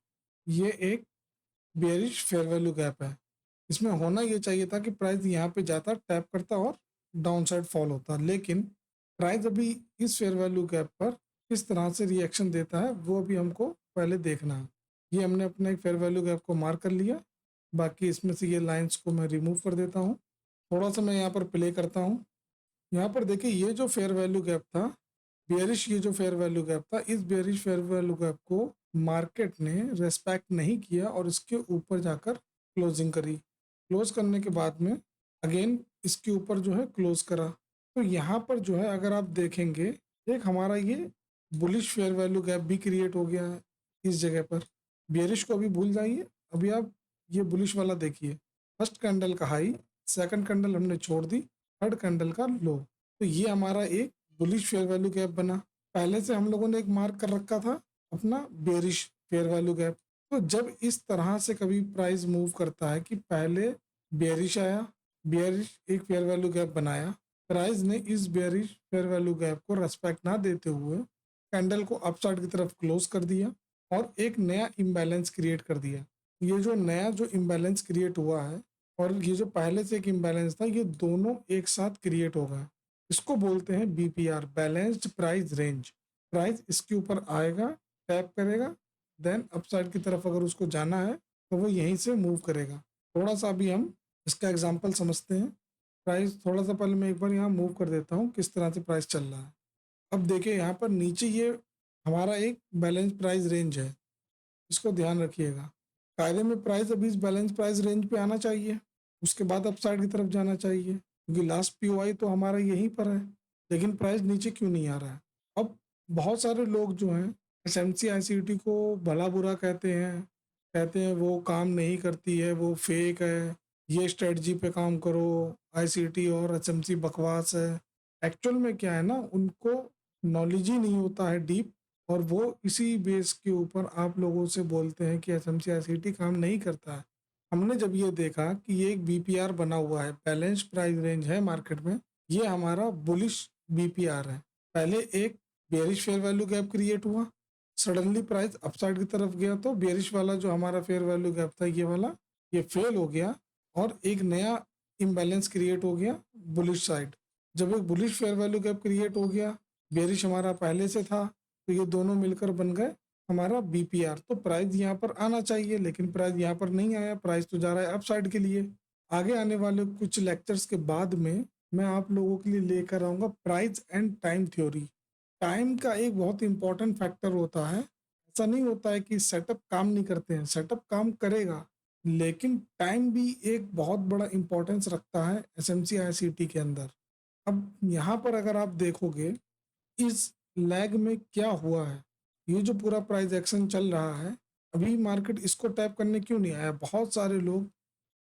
ये एक बेयरिश फेयर वैल्यू गैप है। इसमें होना ये चाहिए था कि प्राइस यहाँ पे जाता, टैप करता और डाउन साइड फॉल होता, लेकिन प्राइस अभी इस फेयर वैल्यू गैप पर किस तरह से रिएक्शन देता है वो अभी हमको पहले देखना है। ये हमने अपने एक फेयर वैल्यू गैप को मार्क कर लिया। बाकी इसमें से ये लाइंस को मैं रिमूव कर देता हूँ। थोड़ा सा मैं यहाँ पर प्ले करता हूँ। यहाँ पर देखिए ये जो फेयर वैल्यू गैप था, बेयरिश ये जो फेयर वैल्यू गैप था, इस बेयरिश फेयर वैल्यू गैप को मार्केट ने रेस्पेक्ट नहीं किया और इसके ऊपर जाकर क्लोजिंग करी। क्लोज करने के बाद में अगेन इसके ऊपर जो है क्लोज करा। तो यहाँ पर जो है अगर आप देखेंगे, एक हमारा ये बुलिश फेयर वैल्यू गैप भी क्रिएट हो गया है इस जगह पर। बेयरिश को अभी भूल जाइए, अभी आप ये बुलिश वाला देखिए। फर्स्ट कैंडल का हाई, सेकंड कैंडल हमने छोड़ दी, थर्ड कैंडल का लो। तो ये हमारा एक बुलिश फेयर वैल्यू गैप बना। पहले से हम लोगों ने एक मार्क कर रखा था अपना बेरिश फेयर वैल्यू गैप। तो जब इस तरह से कभी प्राइस मूव करता है कि पहले बेरिश आया, बेरिश एक फेयर वैल्यू गैप बनाया, प्राइस ने इस बेरिश फेयर वैल्यू गैप को रेस्पेक्ट ना देते हुए कैंडल को अपसाइड की तरफ क्लोज कर दिया और एक नया इम्बैलेंस क्रिएट कर दिया। ये जो नया जो इम्बैलेंस क्रिएट हुआ है और ये जो पहले से एक इम्बैलेंस था, ये दोनों एक साथ क्रिएट हो गए। इसको बोलते हैं BPR, balanced price range. Price इसके ऊपर आएगा, टैप करेगा, देन अपसाइड की तरफ अगर उसको जाना है तो वो यहीं से मूव करेगा। थोड़ा सा अभी हम इसका एग्जांपल समझते हैं। प्राइस थोड़ा सा पहले मैं एक बार यहाँ मूव कर देता हूँ किस तरह से प्राइस चल रहा है। अब देखिए यहाँ पर नीचे ये हमारा एक बैलेंस प्राइस रेंज है, इसको ध्यान रखिएगा। कायदे में प्राइस अभी इस बैलेंस प्राइस रेंज पे आना चाहिए, उसके बाद अपसाइड की तरफ जाना चाहिए, क्योंकि लास्ट पीओआई तो हमारा यहीं पर है। लेकिन प्राइस नीचे क्यों नहीं आ रहा है? अब बहुत सारे लोग जो हैं एसएमसी आईसीटी को भला बुरा कहते हैं वो काम नहीं करती है, वो फेक है, ये स्ट्रेटजी पे काम करो, आईसीटी और एसएमसी बकवास है। एक्चुअल में क्या है ना, उनको नॉलेज ही नहीं होता है डीप, और वो इसी बेस के ऊपर आप लोगों से बोलते हैं कि एसएमसी आईसीटी काम नहीं करता है। हमने जब ये देखा कि ये एक बीपीआर बना हुआ है, बैलेंस प्राइस रेंज है मार्केट में, ये हमारा बुलिश बीपीआर है। पहले एक bearish fair value gap create हुआ, सडनली प्राइस अपसाइड की तरफ गया, तो बेयरिश वाला जो हमारा फेयर वैल्यू गैप था ये वाला, ये फेल हो गया और एक नया इम्बैलेंस क्रिएट हो गया बुलिश साइड। जब एक bullish fair value gap create हो गया, बेयरिश हमारा पहले से था, तो ये दोनों मिलकर बन गए हमारा बीपीआर। तो प्राइस यहाँ पर आना चाहिए, लेकिन प्राइस यहाँ पर नहीं आया, प्राइस तो जा रहा है अपसाइड के लिए। आगे आने वाले कुछ लेक्चर्स के बाद में मैं आप लोगों के लिए लेकर आऊंगा price and time theory. Time का एक बहुत इंपॉर्टेंट फैक्टर होता है। ऐसा नहीं होता है कि सेटअप काम नहीं करते हैं, सेटअप काम करेगा, लेकिन टाइम भी एक बहुत बड़ा इंपॉर्टेंस रखता है एसएमसी आईसीटी के अंदर। अब यहाँ पर अगर आप देखोगे इस लैग में क्या हुआ है, ये जो पूरा प्राइस एक्शन चल रहा है, अभी मार्केट इसको टैप करने क्यों नहीं आया? बहुत सारे लोग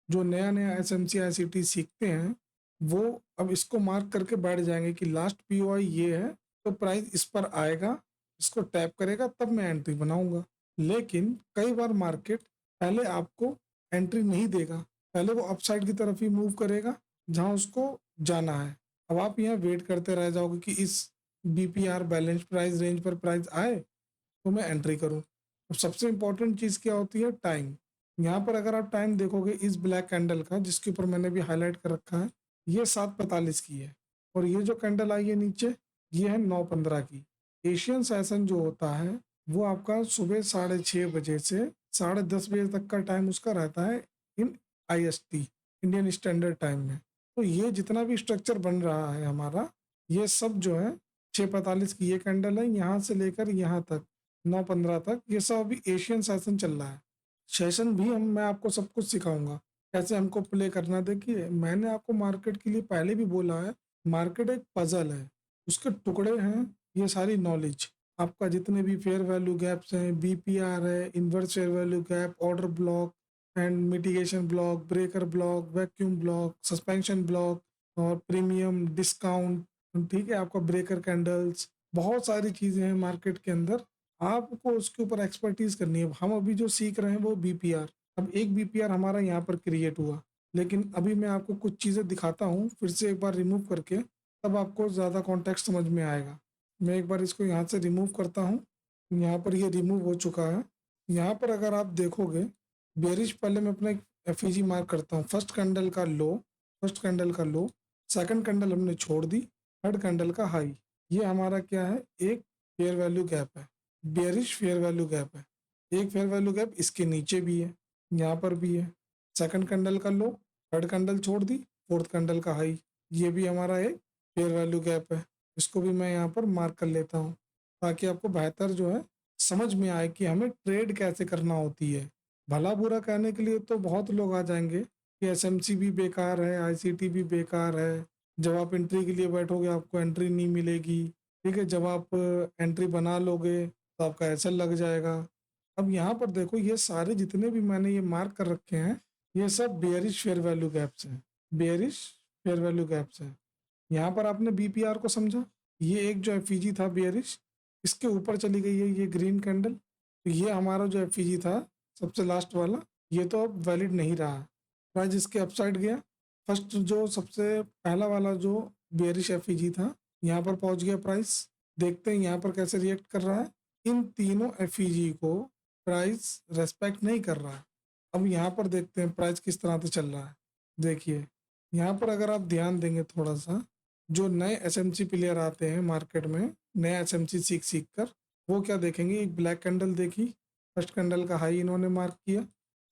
जो नया नया एसएमसी आईसीटी सीखते हैं, वो अब इसको मार्क करके बैठ जाएंगे कि लास्ट पीओआई ये है, तो प्राइस इस पर आएगा, इसको टैप करेगा तब मैं एंट्री बनाऊंगा। लेकिन कई बार मार्केट पहले आपको एंट्री नहीं देगा, पहले वो अपसाइड की तरफ ही मूव करेगा जहां उसको जाना है। अब आप यहाँ वेट करते रह जाओगे कि इस बीपीआर बैलेंस प्राइस रेंज पर प्राइस आए तो मैं एंट्री करूं। अब सबसे इंपॉर्टेंट चीज़ क्या होती है? टाइम। यहाँ पर अगर आप टाइम देखोगे इस ब्लैक कैंडल का, जिसके ऊपर मैंने भी हाईलाइट कर रखा है, ये 7:45 की है, और ये जो कैंडल आई है नीचे, ये है 9:15 की। एशियन सेशन जो होता है वो आपका सुबह 6:30 बजे से 10:30 बजे तक का टाइम उसका रहता है इन आईएसटी, इंडियन स्टैंडर्ड टाइम में। तो ये जितना भी स्ट्रक्चर बन रहा है हमारा, ये सब जो है 6:45 की ये कैंडल है, यहाँ से लेकर यहाँ तक 9:15 तक, ये सब अभी एशियन सेशन चल रहा है। सेशन भी मैं आपको सब कुछ सिखाऊंगा कैसे हमको प्ले करना। देखिए मैंने आपको मार्केट के लिए पहले भी बोला है, मार्केट एक पजल है, उसके टुकड़े हैं ये सारी नॉलेज। आपका जितने भी फेयर वैल्यू गैप्स हैं, बीपीआर है, inverse fair value gap, order block and mitigation block, breaker block, vacuum block, suspension block और प्रीमियम डिस्काउंट, ठीक है, आपका ब्रेकर कैंडल्स, बहुत सारी चीजें हैं मार्केट के अंदर, आपको उसके ऊपर एक्सपर्टीज करनी है। हम अभी जो सीख रहे हैं वो बीपीआर। अब एक बीपीआर हमारा यहाँ पर क्रिएट हुआ, लेकिन अभी मैं आपको कुछ चीज़ें दिखाता हूँ फिर से एक बार रिमूव करके, तब आपको ज़्यादा कॉन्टेक्स्ट समझ में आएगा। मैं एक बार इसको यहाँ से रिमूव करता हूँ, यहाँ पर ये रिमूव हो चुका है। यहाँ पर अगर आप देखोगे बेरिश, पहले मैं अपना एफईजी मार्क करता हूँ। फर्स्ट कैंडल का लो, फर्स्ट कैंडल का लो, सेकंड कैंडल हमने छोड़ दी, थर्ड कैंडल का हाई। ये हमारा क्या है? एक फेयर वैल्यू गैप है, बेरिश फेयर वैल्यू गैप है। एक फेयर वैल्यू गैप इसके नीचे भी है, यहाँ पर भी है। सेकंड कैंडल का लो, थर्ड कैंडल छोड़ दी, फोर्थ कैंडल का हाई, ये भी हमारा एक फेयर वैल्यू गैप है। इसको भी मैं यहाँ पर मार्क कर लेता हूँ ताकि आपको बेहतर जो है समझ में आए कि हमें ट्रेड कैसे करना होती है। भला बुरा कहने के लिए तो बहुत लोग आ जाएंगे कि एसएमसी भी बेकार है, आईसीटी भी बेकार है, जब आप एंट्री के लिए बैठोगे आपको एंट्री नहीं मिलेगी, ठीक है, जब आप एंट्री बना लोगे तो आपका एसएल लग जाएगा। अब यहाँ पर देखो ये सारे जितने भी मैंने ये मार्क कर रखे हैं ये सब बेयरिश फेयर वैल्यू गैप्स हैं, बेयरिश फेयर वैल्यू गैप्स हैं। यहाँ पर आपने बीपीआर को समझा, ये एक जो एफईजी था बेयरिश, इसके ऊपर चली गई है ये ग्रीन कैंडल, तो ये हमारा जो एफईजी था सबसे लास्ट वाला, ये तो अब वैलिड नहीं रहा। प्राइस इसके अपसाइड गया, फर्स्ट जो सबसे पहला वाला जो बेयरिश एफईजी था यहाँ पर पहुंच गया प्राइस। देखते हैं यहाँ पर कैसे रिएक्ट कर रहा है। इन तीनों एफईजी को प्राइस रेस्पेक्ट नहीं कर रहा है। अब यहाँ पर देखते हैं प्राइस किस तरह से चल रहा है। देखिए यहाँ पर अगर आप ध्यान देंगे थोड़ा सा, जो नए एसएमसी प्लेयर आते हैं मार्केट में, नया एसएमसी सीख सीख कर, वो क्या देखेंगे, एक ब्लैक कैंडल देखी, फर्स्ट कैंडल का हाई इन्होंने मार्क किया,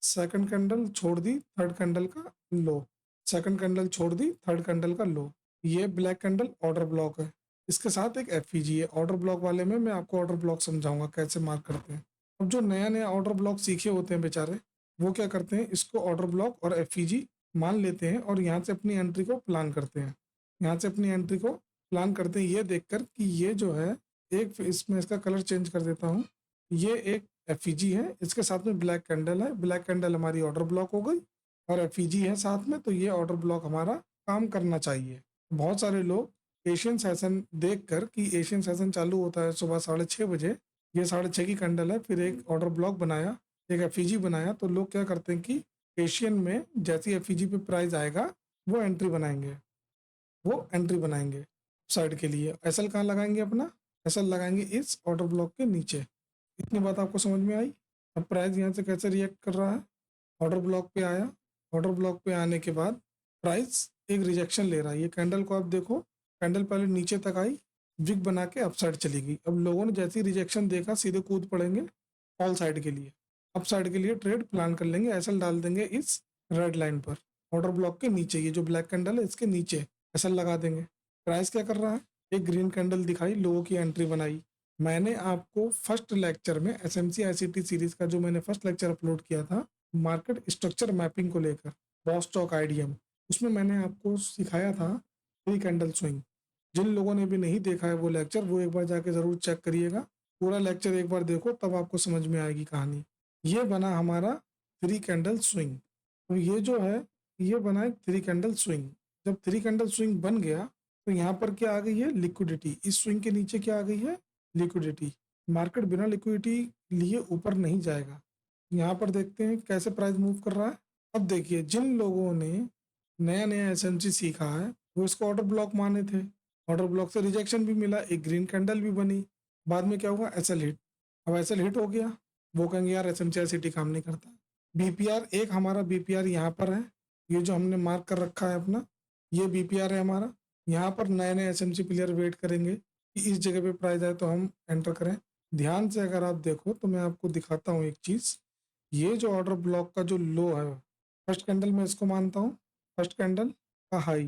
सेकंड कैंडल छोड़ दी, थर्ड कैंडल का लो, सेकंड कैंडल छोड़ दी, थर्ड कैंडल का लो, ये ब्लैक कैंडल ऑर्डर ब्लॉक है। इसके साथ एक एफईजी है। ऑर्डर ब्लॉक वाले में मैं आपको ऑर्डर ब्लॉक समझाऊंगा कैसे मार्क करते हैं। अब जो नया नया ऑर्डर ब्लॉक सीखे होते हैं बेचारे, वो क्या करते हैं, इसको ऑर्डर ब्लॉक और एफईजी मान लेते हैं और यहाँ से अपनी एंट्री को प्लान करते हैं। यहाँ से अपनी एंट्री को प्लान करते हैं ये देखकर कि ये जो है, एक इसमें इसका कलर चेंज कर देता हूँ, ये एक एफईजी है, इसके साथ में ब्लैक कैंडल है, ब्लैक कैंडल हमारी ऑर्डर ब्लॉक हो गई और एफईजी है साथ में, तो ये ऑर्डर ब्लॉक हमारा काम करना चाहिए। बहुत सारे लोग एशियन सेशन देख कर कि एशियन सेशन चालू होता है सुबह 6:30 बजे, ये 6:30 की कैंडल है, फिर एक ऑर्डर ब्लॉक बनाया, एक एफईजी बनाया, तो लोग क्या करते हैं कि एशियन में जैसी एफईजी पे प्राइस आएगा वो एंट्री बनाएंगे, वो एंट्री बनाएंगे साइड के लिए। एसएल कहाँ लगाएंगे अपना, एसएल लगाएंगे इस ऑर्डर ब्लॉक के नीचे। इतनी बात आपको समझ में आई। अब प्राइस यहाँ से कैसे रिएक्ट कर रहा है, ऑर्डर ब्लॉक पे आया, ऑर्डर ब्लॉक पे आने के बाद प्राइस एक रिजेक्शन ले रहा है। ये कैंडल को आप देखो, कैंडल पहले नीचे तक आई, विक बना के अपसाइड चली गई। अब लोगों ने जैसे ही रिजेक्शन देखा सीधे कूद पड़ेंगे ऑल साइड के लिए, अप साइड के लिए ट्रेड प्लान कर लेंगे, एसएल डाल देंगे इस रेड लाइन पर, ऑर्डर ब्लॉक के नीचे, ये जो ब्लैक कैंडल है इसके नीचे एसएल लगा देंगे। प्राइस क्या कर रहा है, एक ग्रीन कैंडल दिखाई, लोगों की एंट्री बनाई। मैंने आपको फर्स्ट लेक्चर में एसएमसी आईसीटी सीरीज का जो मैंने फर्स्ट लेक्चर अपलोड किया था मार्केट स्ट्रक्चर मैपिंग को लेकर, बॉस्टॉक आईडीएम, उसमें मैंने आपको सिखाया था 3 कैंडल स्विंग। जिन लोगों ने भी नहीं देखा है वो लेक्चर, वो एक बार जाके जरूर चेक करिएगा, पूरा लेक्चर एक बार देखो तब आपको समझ में आएगी कहानी। ये बना हमारा 3 कैंडल स्विंग। तो ये जो है ये बना है 3 कैंडल स्विंग। जब 3 कैंडल स्विंग बन गया तो यहाँ पर क्या आ गई है, लिक्विडिटी। इस स्विंग के नीचे क्या आ गई है, लिक्विडिटी। मार्केट बिना लिक्विडिटी लिए ऊपर नहीं जाएगा। यहाँ पर देखते हैं कैसे प्राइस मूव कर रहा है। अब देखिए जिन लोगों ने नया नया एसएमसी सीखा है वो इसको ऑर्डर ब्लॉक माने थे, ऑर्डर ब्लॉक से रिजेक्शन भी मिला, एक ग्रीन कैंडल भी बनी, बाद में क्या हुआ, एसएल हिट। अब एसएल हिट हो गया, वो कहेंगे यार एसएमसी सिटी काम नहीं करता। बीपीआर एक हमारा बीपीआर यहाँ पर है, ये जो हमने मार्क कर रखा है अपना, ये बीपीआर है हमारा। यहाँ पर नए नए एसएमसी प्लेयर वेट करेंगे कि इस जगह पे प्राइस आए तो हम एंटर करें। ध्यान से अगर आप देखो तो मैं आपको दिखाता हूँ एक चीज, ये जो ऑर्डर ब्लॉक का जो लो है, फर्स्ट कैंडल में इसको मानता हूँ, फर्स्ट कैंडल का हाई,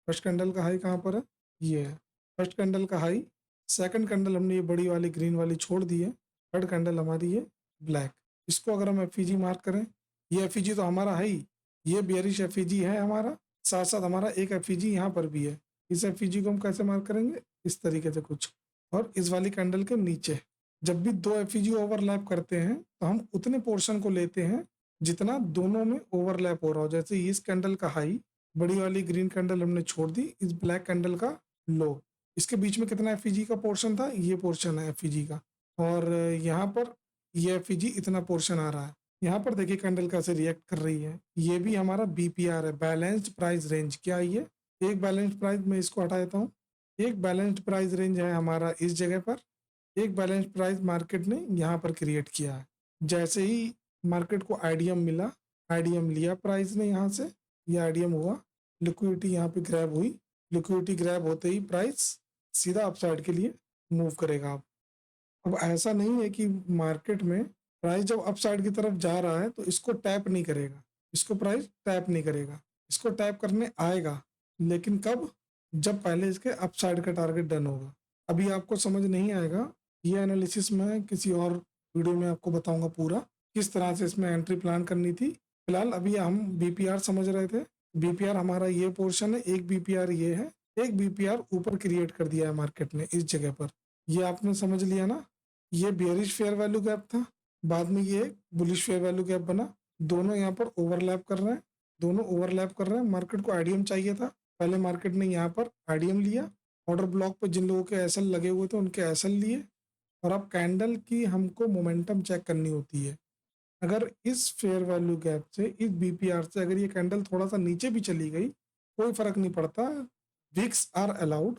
फर्स्ट कैंडल का हाई कहाँ पर है, ये है फर्स्ट कैंडल का हाई। सेकंड कैंडल हमने ये बड़ी वाली ग्रीन वाली छोड़ दी है, थर्ड कैंडल हमारी ये ब्लैक। इसको अगर हम एफईजी मार्क करें, ये एफईजी तो हमारा है ही, ये बेयरिश एफईजी है हमारा, साथ साथ हमारा एक एफईजी यहाँ पर भी है। इस एफईजी को हम कैसे मार्क करेंगे, इस तरीके से कुछ, और इस वाली कैंडल के नीचे। जब भी दो एफईजी ओवरलैप करते हैं तो हम उतने पोर्शन को लेते हैं जितना दोनों में ओवरलैप हो रहा हो। जैसे इस कैंडल का हाई, बड़ी वाली ग्रीन कैंडल हमने छोड़ दी, इस ब्लैक कैंडल का लो, इसके बीच में कितना एफईजी का पोर्शन था, ये पोर्शन है एफईजी का, और यहाँ पर ये एफईजी इतना पोर्शन आ रहा है। यहाँ पर देखिए कैंडल कैसे रिएक्ट कर रही है, ये भी हमारा बीपीआर है, बैलेंस्ड प्राइस रेंज। क्या है ये, एक बैलेंस्ड प्राइस, मैं इसको हटा देता हूँ, एक बैलेंस्ड प्राइस रेंज है हमारा इस जगह पर, एक बैलेंस प्राइस मार्केट ने यहाँ पर क्रिएट किया है। जैसे ही मार्केट को आईडीएम मिला, आईडीएम लिया प्राइस ने यहाँ से, ये आईडीएम हुआ, लिक्विडिटी यहाँ पे ग्रैब हुई, लिक्विडिटी ग्रैब होते ही प्राइस सीधा अपसाइड के लिए मूव करेगा। अब ऐसा नहीं है कि मार्केट में प्राइस जब अपसाइड की तरफ जा रहा है तो इसको टैप नहीं करेगा, इसको प्राइस टैप नहीं करेगा, इसको टैप करने आएगा, लेकिन कब? जब पहले इसके अपसाइड का टारगेट डन होगा। अभी आपको समझ नहीं आएगा, ये एनालिसिस मैं किसी और वीडियो में आपको बताऊंगा पूरा किस तरह से इसमें एंट्री प्लान करनी थी। फिलहाल अभी हम बीपीआर समझ रहे थे। बीपीआर हमारा ये पोर्शन है, एक बीपीआर ये है, एक बीपीआर ऊपर क्रिएट कर दिया है मार्केट ने इस जगह पर। ये आपने समझ लिया ना। ये बियरिश फेयर वैल्यू गैप था, बाद में ये बुलिश फेयर वैल्यू गैप बना। दोनों यहाँ पर ओवरलैप कर रहे हैं, दोनों ओवरलैप कर रहे हैं। मार्केट को आईडीएम चाहिए था, पहले मार्केट ने यहाँ पर आईडीएम लिया। ऑर्डर ब्लॉक पर जिन लोगों के एसएल लगे हुए थे उनके एसएल लिए। और अब कैंडल की हमको मोमेंटम चेक करनी होती है। अगर इस फेयर वैल्यू गैप से, इस बीपीआर से अगर ये कैंडल थोड़ा सा नीचे भी चली गई, कोई फर्क नहीं पड़ता, विक्स आर अलाउड।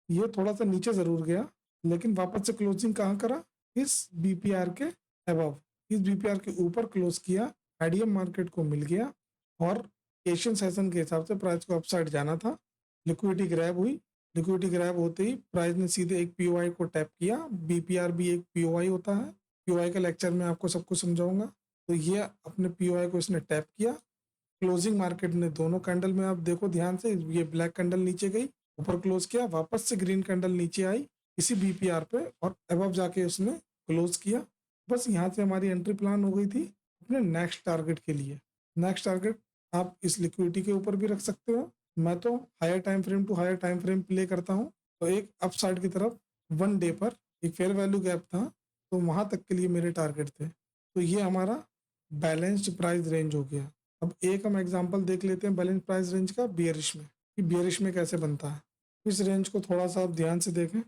ये थोड़ा सा नीचे जरूर गया, लेकिन वापस से क्लोजिंग कहाँ करा? इस बीपीआर के अबव, इस बीपीआर के ऊपर क्लोज किया। आईडीएम मार्केट को मिल गया और एशियन सेशन के हिसाब से प्राइस को अपसाइड जाना था। लिक्विडिटी ग्रैब हुई, लिक्विडिटी ग्रैब होते ही प्राइस ने सीधे एक पीओआई को टैप किया। बीपीआर भी एक पीओआई होता है, पीओआई का लेक्चर में आपको सब कुछ समझाऊंगा। तो ये अपने पीओआई को इसने टैप किया। क्लोजिंग मार्केट ने दोनों कैंडल में आप देखो ध्यान से, ये ब्लैक कैंडल नीचे गई, ऊपर क्लोज किया, वापस से ग्रीन कैंडल नीचे आई इसी बीपीआर पे और अबव जाके उसने क्लोज किया। बस यहाँ से हमारी एंट्री प्लान हो गई थी अपने नेक्स्ट टारगेट के लिए। नेक्स्ट टारगेट आप इस लिक्विडिटी के ऊपर भी रख सकते हो। मैं तो higher time frame to higher time frame play करता हूँ। तो एक अपसाइड की तरफ 1 डे पर एक फेयर वैल्यू गैप था, तो वहां तक के लिए मेरे टारगेट थे। तो ये हमारा बैलेंस्ड प्राइस रेंज हो गया। अब एक हम एग्जांपल देख लेते हैं बैलेंस प्राइस रेंज का बियरिश में, कि बियरिश में कैसे बनता है। इस रेंज को थोड़ा सा आप ध्यान से देखें।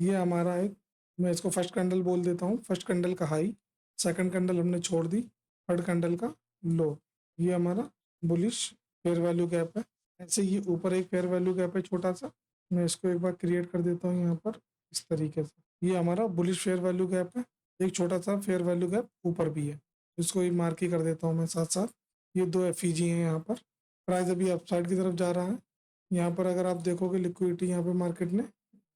ये हमारा एक, मैं इसको फर्स्ट कैंडल बोल देता हूँ, फर्स्ट कैंडल का हाई, सेकंड कैंडल हमने छोड़ दी, थर्ड कैंडल का लो। ये हमारा बुलिश फेयर वैल्यू गैप है। ऐसे ये ऊपर एक फेयर वैल्यू गैप है छोटा सा, मैं इसको एक बार क्रिएट कर देता हूँ यहाँ पर इस तरीके से। ये हमारा बुलिश फेयर वैल्यू गैप है, एक छोटा सा फेयर वैल्यू गैप ऊपर भी है, इसको ही मार्क ही कर देता हूँ मैं साथ साथ। ये दो एफईजी हैं यहाँ पर। प्राइस अभी अपसाइड की तरफ जा रहा है। यहाँ पर अगर आप देखोगे लिक्विडिटी यहाँ पे मार्केट ने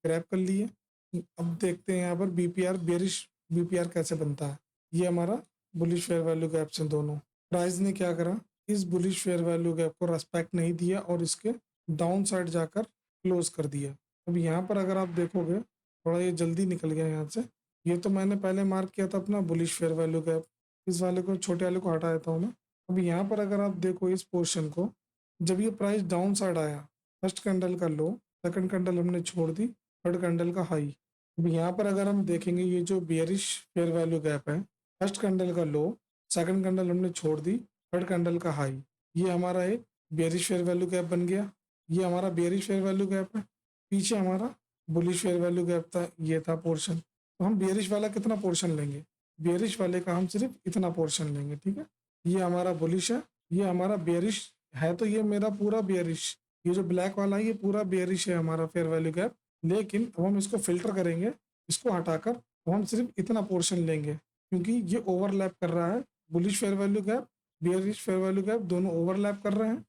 ग्रैब कर ली है। अब देखते हैं यहाँ पर बीपीआर बेरिश बीपीआर कैसे बनता है। ये हमारा बुलिश फेयर वैल्यू गैप से दोनों, प्राइस ने क्या करा, इस बुलिश फेयर वैल्यू गैप को रेस्पेक्ट नहीं दिया और इसके डाउन साइड जाकर क्लोज कर दिया। अब यहाँ पर अगर आप देखोगे, थोड़ा ये जल्दी निकल गया यहाँ से। ये तो मैंने पहले मार्क किया था अपना बुलिश फेयर वैल्यू गैप, इस वाले को, छोटे वाले को हटा देता हूँ मैं। अब यहाँ पर अगर आप देखो इस पोर्शन को, जब ये प्राइस डाउन साइड आया, फर्स्ट कैंडल का लो, सेकंड कैंडल हमने छोड़ दी, थर्ड कैंडल का हाई। अब यहाँ पर अगर हम देखेंगे ये जो बियरिश फेयर वैल्यू गैप है, फर्स्ट कैंडल का लो, सेकंड कैंडल हमने छोड़ दी, थर्ड कैंडल का हाई, ये हमारा एक बियरिश फेयर वैल्यू गैप बन गया। ये हमारा बियरिश फेयर वैल्यू गैप है। पीछे हमारा बुलिश फेयर वैल्यू गैप था, ये था पोर्शन। तो हम बियरिश वाला कितना पोर्शन लेंगे? बियरिश वाले का हम सिर्फ इतना पोर्शन लेंगे, ठीक है। ये हमारा बुलिश है, ये हमारा बियरिश है, तो ये मेरा पूरा बियरिश, ये जो ब्लैक वाला है ये पूरा बियरिश है हमारा फेयर वैल्यू गैप। लेकिन अब हम इसको फिल्टर करेंगे, इसको हटाकर अब हम सिर्फ इतना पोर्शन लेंगे, क्योंकि ये ओवरलैप कर रहा है। Bullish fair value gap, bearish fair value gap दोनों ओवरलैप कर रहे हैं।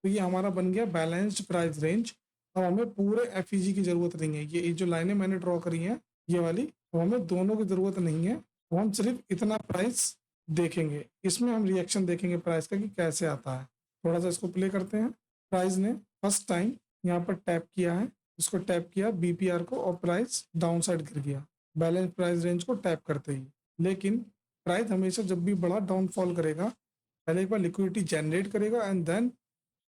तो ये हमारा बन गया बैलेंस्ड प्राइस रेंज। अब हमें पूरे एफईजी की जरूरत नहीं है, ये जो लाइनें मैंने ड्रॉ करी हैं ये वाली, तो हमें दोनों की जरूरत नहीं है। तो हम सिर्फ इतना प्राइस देखेंगे, इसमें हम रिएक्शन देखेंगे प्राइस का कि कैसे आता है। थोड़ा सा इसको प्ले करते हैं। प्राइस ने फर्स्ट टाइम यहाँ पर टैप किया है, इसको टैप किया बीपीआर को, और प्राइस डाउन साइड गिर गया बैलेंस प्राइस रेंज को टैप करते ही। लेकिन प्राइस हमेशा जब भी बड़ा डाउनफॉल करेगा, पहले एक बार लिक्विडिटी जनरेट करेगा एंड देन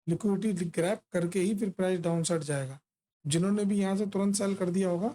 लिक्विडिटी ग्रैब करके ही फिर प्राइस डाउन साइड जाएगा। जिन्होंने भी यहाँ से तुरंत सेल कर दिया होगा,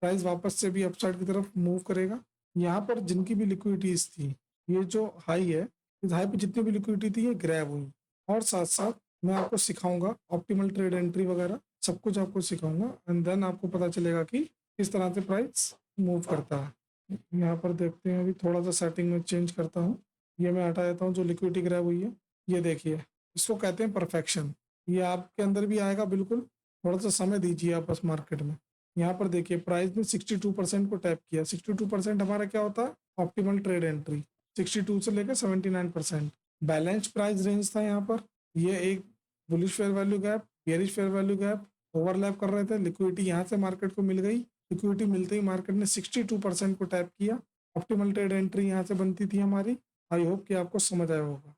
प्राइस वापस से भी अपसाइड की तरफ मूव करेगा। यहाँ पर जिनकी भी लिक्विडिटीज थी, ये जो हाई है, इस हाई पे जितनी भी लिक्विडिटी थी ये ग्रैब हुई। और साथ साथ मैं आपको सिखाऊंगा ऑप्टिमल ट्रेड एंट्री वगैरह, सब कुछ आपको सिखाऊंगा एंड देन आपको पता चलेगा कि किस तरह से प्राइस मूव करता है। यहाँ पर देखते हैं, अभी थोड़ा सा सेटिंग में चेंज करता हूँ, ये मैं हटा देता हूँ जो लिक्विडिटी ग्रैब हुई है। ये देखिए, इसको कहते हैं परफेक्शन। ये आपके अंदर भी आएगा बिल्कुल, थोड़ा सा समय दीजिए आप बस मार्केट में। यहाँ पर देखिए प्राइस ने 62% को टैप किया। 62% हमारा क्या होता है? Optimal trade entry. 62 से लेकर 79% बैलेंस प्राइस रेंज था यहाँ पर। ये एक bullish fair value gap, bearish fair value gap overlap कर रहे थे। लिक्विडिटी यहाँ से मार्केट को मिल गई, लिक्विडिटी मिलते ही मार्केट ने 62% को टैप किया। ऑप्टिमल ट्रेड एंट्री यहाँ से बनती थी हमारी। आई होप कि आपको समझ आया होगा।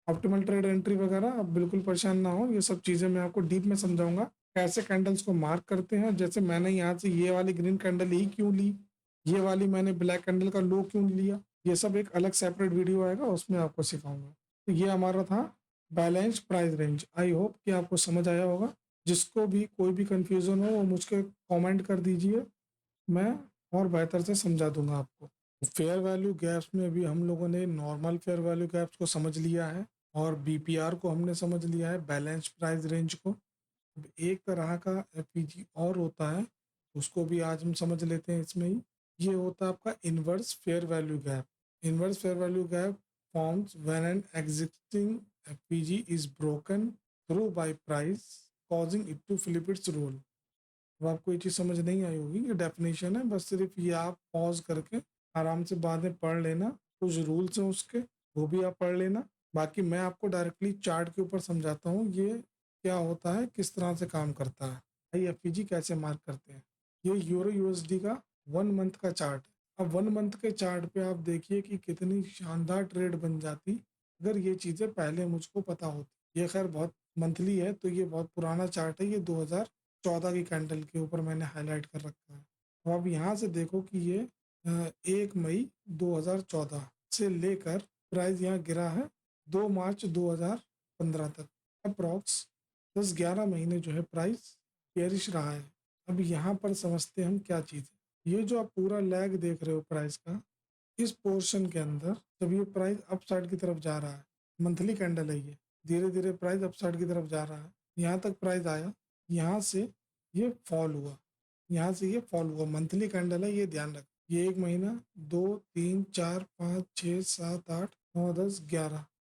ऑप्टिमल ट्रेड एंट्री वगैरह आप बिल्कुल परेशान ना हो, ये सब चीज़ें मैं आपको डीप में समझाऊंगा कैसे कैंडल्स को मार्क करते हैं। जैसे मैंने यहाँ से ये वाली ग्रीन कैंडल ही क्यों ली, ये वाली मैंने ब्लैक कैंडल का लो क्यों लिया, ये सब एक अलग सेपरेट वीडियो आएगा, उसमें आपको सिखाऊंगा। तो ये हमारा था balance price range. I hope कि आपको समझ आया होगा। जिसको भी कोई भी कंफ्यूजन हो वो मुझको कमेंट कर दीजिए, मैं और बेहतर से समझा दूंगा आपको। फेयर वैल्यू गैप्स में भी हम लोगों ने नॉर्मल फेयर वैल्यू गैप्स को समझ लिया है और बीपीआर को हमने समझ लिया है, बैलेंस प्राइस रेंज को। अब एक तरह का एफईजी और होता है, उसको भी आज हम समझ लेते हैं इसमें ही। ये होता है आपका inverse fair value gap. Inverse fair value gap forms when an existing FEG is broken through by price causing it to flip its role. अब आपको ये चीज़ समझ नहीं आई होगी, ये डेफिनेशन है, बस सिर्फ ये आप पॉज करके आराम से बाद में पढ़ लेना। कुछ रूल्स हैं उसके, वो भी आप पढ़ लेना। बाकी मैं आपको डायरेक्टली चार्ट के ऊपर समझाता हूँ ये क्या होता है, किस तरह से काम करता है, आईएफईजी कैसे मार्क करते हैं। ये यूरो यूएसडी का 1 मंथ का चार्ट है। अब 1 मंथ के चार्ट पे आप देखिए कि कितनी शानदार ट्रेड बन जाती अगर ये चीज़ें पहले मुझको पता होती। ये खैर बहुत मंथली है, तो ये बहुत पुराना चार्ट है, ये 2014 की कैंडल के ऊपर मैंने हाईलाइट कर रखा है। तो आप यहाँ से देखो कि ये 1 मई 2014 से लेकर प्राइस यहाँ गिरा है 2 मार्च 2015 तक। अप्रॉक्स 10-11 महीने जो है प्राइस बेरिश रहा है। अब यहाँ पर समझते हैं हम क्या चीज़ है। ये जो आप पूरा लैग देख रहे हो प्राइस का, इस पोर्शन के अंदर जब ये प्राइस अप साइड की तरफ जा रहा है, मंथली कैंडल है ये, धीरे धीरे प्राइस अप साइड की तरफ जा रहा है, यहाँ तक प्राइस आया, यहाँ से ये फॉल हुआ, यहाँ से ये फॉल हुआ, मंथली कैंडल है ये ध्यान रख। ये 1 महीना, 2, 3, 4, 5, 6, 7, 8, 9, 10,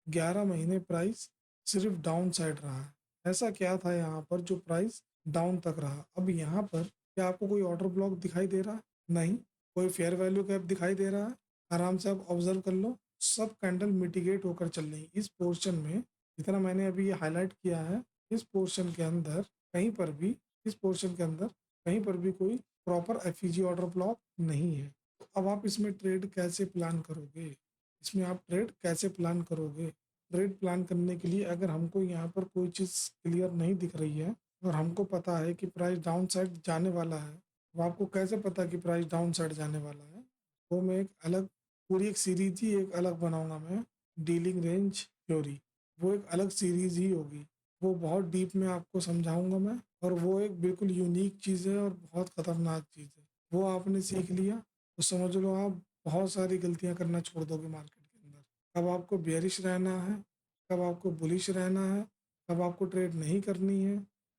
11 महीने प्राइस सिर्फ डाउन साइड रहा है। ऐसा क्या था यहाँ पर जो प्राइस डाउन तक रहा। अब यहाँ पर क्या आपको कोई ऑर्डर ब्लॉक दिखाई दे रहा है? नहीं। कोई फेयर वैल्यू गैप दिखाई दे रहा है? आराम से आप ऑब्जर्व कर लो, सब कैंडल मिटिगेट होकर चल रही। इस पोर्शन में जितना मैंने अभी ये हाईलाइट किया है, इस पोर्शन के अंदर कहीं पर भी, इस पोर्शन के अंदर कहीं पर भी कोई प्रॉपर एफईजी ऑर्डर ब्लॉक नहीं है। तो अब आप इसमें ट्रेड कैसे प्लान करोगे, इसमें आप ट्रेड कैसे प्लान करोगे? ट्रेड प्लान करने के लिए अगर हमको यहाँ पर कोई चीज़ क्लियर नहीं दिख रही है और हमको पता है कि प्राइस डाउन साइड जाने वाला है, तो आपको कैसे पता कि प्राइस डाउन साइड जाने वाला है? वो मैं एक अलग, पूरी एक सीरीज ही एक अलग बनाऊंगा मैं, डीलिंग रेंज थ्योरी। वो एक अलग सीरीज ही होगी, वो बहुत डीप में आपको समझाऊंगा मैं। और वो एक बिल्कुल यूनिक चीज़ है और बहुत खतरनाक चीज़ है। वो आपने सीख लिया तो समझ लो आप बहुत सारी गलतियां करना छोड़ दोगे मार्केट के अंदर। कब आपको बेरिश रहना है, कब आपको बुलिश रहना है, कब आपको ट्रेड नहीं करनी है,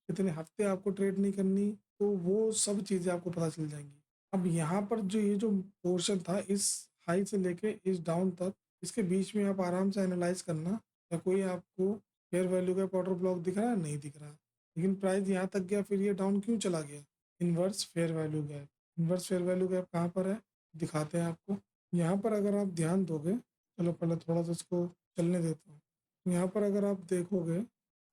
कितने हफ्ते आपको ट्रेड नहीं करनी, तो वो सब चीज़ें आपको पता चल जाएंगी। अब यहाँ पर जो ये जो पोर्शन था इस हाई से लेके इस डाउन तक, इसके बीच में आप आराम से एनालाइज करना, या कोई आपको फेयर वैल्यू का ऑर्डर ब्लॉक दिख रहा है? नहीं दिख रहा। लेकिन प्राइस यहाँ तक गया, फिर ये डाउन क्यों चला गया? Inverse fair value gap. Inverse fair value gap कहाँ पर है, दिखाते हैं आपको। यहाँ पर अगर आप ध्यान दोगे, चलो पहले थोड़ा सा इसको चलने देता हूँ। यहाँ पर अगर आप देखोगे,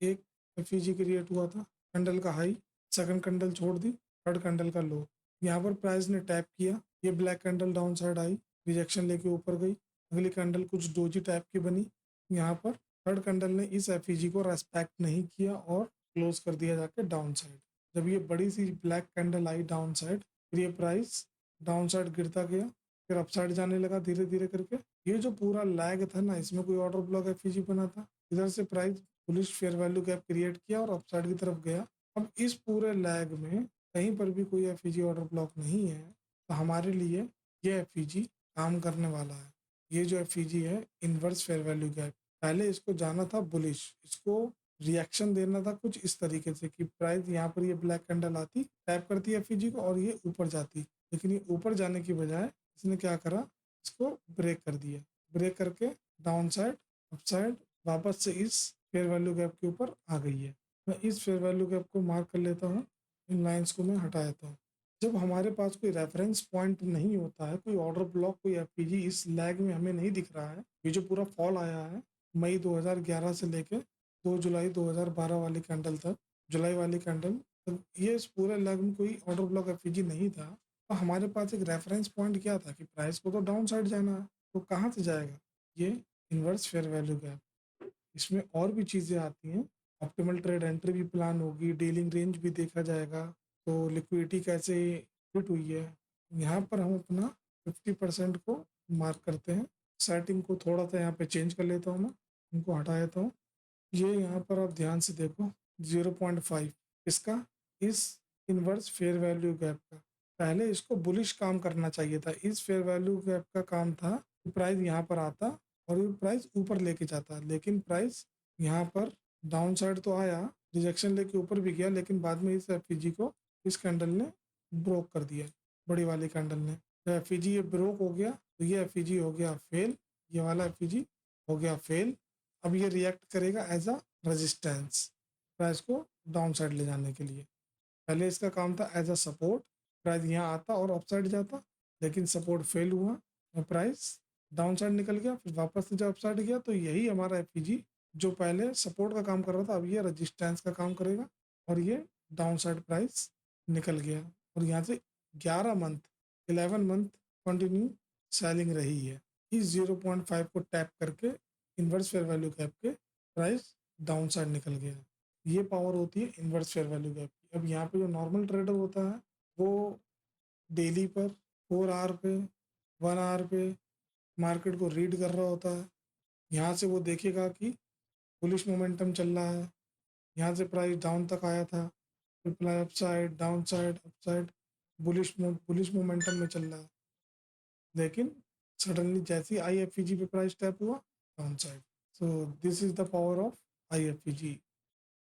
एक एफईजी क्रिएट हुआ था, कैंडल का हाई, सेकंड कैंडल छोड़ दी, थर्ड कैंडल का लो। यहाँ पर प्राइस ने टैप किया, ये black candle down side I, rejection लेके ऊपर गई, अगली कैंडल कुछ डोजी टाइप की बनी। यहाँ पर थर्ड कैंडल ने इस एफईजी को रेस्पेक्ट नहीं किया और क्लोज कर दिया जाके डाउन साइड। जब ये बड़ी सी ब्लैक कैंडल आई डाउन साइड, फिर ये प्राइस डाउन साइड गिरता गया, फिर अपसाइड जाने लगा धीरे धीरे करके। ये जो पूरा लैग था ना, इसमें कोई ऑर्डर ब्लॉक एफईजी बना था, इधर से price bullish fair value gap create किया और अपसाइड की तरफ गया। अब इस पूरे लैग में कहीं पर भी कोई एफईजी ऑर्डर ब्लॉक नहीं है, तो हमारे लिए ये एफईजी काम करने वाला है। ये जो एफईजी है इनवर्स फेयर वैल्यू गैप, पहले इसको जाना था बुलिश, इसको रिएक्शन देना था कुछ इस तरीके से कि प्राइस यहाँ पर ये ब्लैक कैंडल आती, टैप करती एफईजी को और ये ऊपर जाती। लेकिन ये ऊपर जाने की बजाय इसने क्या करा, इसको ब्रेक कर दिया, ब्रेक करके डाउन साइड अप साइड वापस से इस फेयर वैल्यू गैप के ऊपर आ गई है। मैं इस फेयर वैल्यू गैप को मार्क कर लेता हूँ, इन लाइंस को मैं हटा देता हूँ। जब हमारे पास कोई रेफरेंस पॉइंट नहीं होता है, कोई ऑर्डर ब्लॉक, कोई एफपीजी इस लैग में हमें नहीं दिख रहा है, ये जो पूरा फॉल आया है मई 2011 से लेके 2 जुलाई 2012 वाली कैंडल तक, जुलाई वाली कैंडल तक, ये इस पूरे लैग में कोई ऑर्डर ब्लॉक एफपीजी नहीं था। तो हमारे पास एक रेफरेंस पॉइंट क्या था कि प्राइस को तो डाउन साइड जाना है, तो कहाँ से जाएगा? ये इन्वर्स फेयर वैल्यू गैप। इसमें और भी चीज़ें आती हैं, ऑप्टिमल ट्रेड एंट्री भी प्लान होगी, डीलिंग रेंज भी देखा जाएगा, तो लिक्विडिटी कैसे फिट हुई है। यहाँ पर हम अपना 50% को मार्क करते हैं। सेटिंग को थोड़ा सा यहाँ पे चेंज कर लेता हूँ मैं, इनको हटा देता हूँ। ये यहाँ पर आप ध्यान से देखो 0.5 इसका इस इनवर्स फेयर वैल्यू गैप का, पहले इसको बुलिश काम करना चाहिए था। इस फेयर वैल्यू गैप का काम था कि प्राइस यहाँ पर आता और ये प्राइस ऊपर लेके जाता, लेकिन प्राइस यहाँ पर डाउन साइड तो आया, रिजेक्शन लेके ऊपर भी गया, लेकिन बाद में इस एफईजी को इस कैंडल ने ब्रोक कर दिया, बड़ी वाली कैंडल ने। तो एफईजी ये ब्रोक हो गया, तो ये एफईजी हो गया फेल, ये वाला एफईजी हो गया फेल। अब ये रिएक्ट करेगा एज अ रेजिस्टेंस प्राइस को डाउन साइड ले जाने के लिए। पहले इसका काम था एज अ सपोर्ट, प्राइस यहाँ आता और अपसाइड जाता, लेकिन सपोर्ट फेल हुआ और प्राइस डाउन साइड निकल गया, फिर वापस से जब अपसाइड गया तो यही हमारा एफईजी जो पहले सपोर्ट का काम कर रहा था अब ये रेजिस्टेंस का काम करेगा और ये डाउन साइड प्राइस निकल गया। और यहाँ से 11 मंथ 11 मंथ कंटिन्यू सेलिंग रही है। इस 0.5 को टैप करके इन्वर्स फेयर वैल्यू गैप के प्राइस डाउन साइड निकल गया। ये पावर होती है इन्वर्स फेयर वैल्यू गैप की। अब यहाँ पे जो नॉर्मल ट्रेडर होता है वो डेली पर 4 आवर पे 1 आवर पे मार्केट को रीड कर रहा होता है। यहाँ से वो देखेगा कि बुलिश मोमेंटम चल रहा है, यहाँ से प्राइस डाउन तक आया था, फिर price upside down side upside bullish momentum में चल रहा है, लेकिन सडनली जैसे ही IFEG पे प्राइस टैप हुआ down side. So this is the power of IFEG।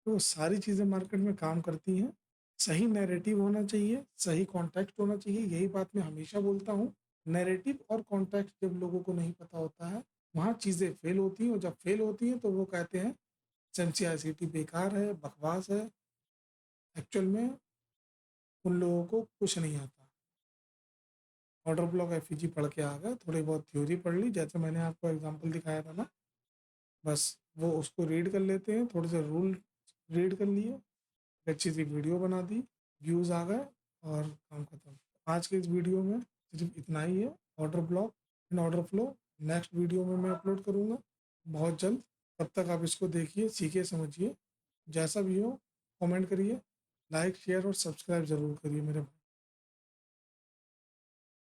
तो सारी चीज़ें मार्केट में काम करती हैं, सही नैरेटिव होना चाहिए, सही कॉन्टेक्स्ट होना चाहिए। यही बात मैं हमेशा बोलता हूँ, नैरेटिव और कॉन्टेक्स्ट जब लोगों को नहीं पता होता है वहाँ चीज़ें फेल होती हैं, और जब फेल होती हैं तो वो कहते हैं SMCICT बेकार है, बकवास है। एक्चुअल में उन लोगों को कुछ नहीं आता। ऑर्डर ब्लॉक एफईजी पढ़ के आ गए, थोड़ी बहुत थ्योरी पढ़ ली, जैसे मैंने आपको एग्जांपल दिखाया था ना, बस वो उसको रीड कर लेते हैं, थोड़े से रूल रीड कर लिए, अच्छी सी वीडियो बना दी, व्यूज़ आ गए और काम खत्म। आज के इस वीडियो में सिर्फ इतना ही है। Order block and order flow next video में मैं अपलोड करूँगा बहुत जल्द। तब तक आप इसको देखिए, सीखिए, समझिए। जैसा भी हो कमेंट करिए, लाइक शेयर और सब्सक्राइब ज़रूर करिए मेरे भाई।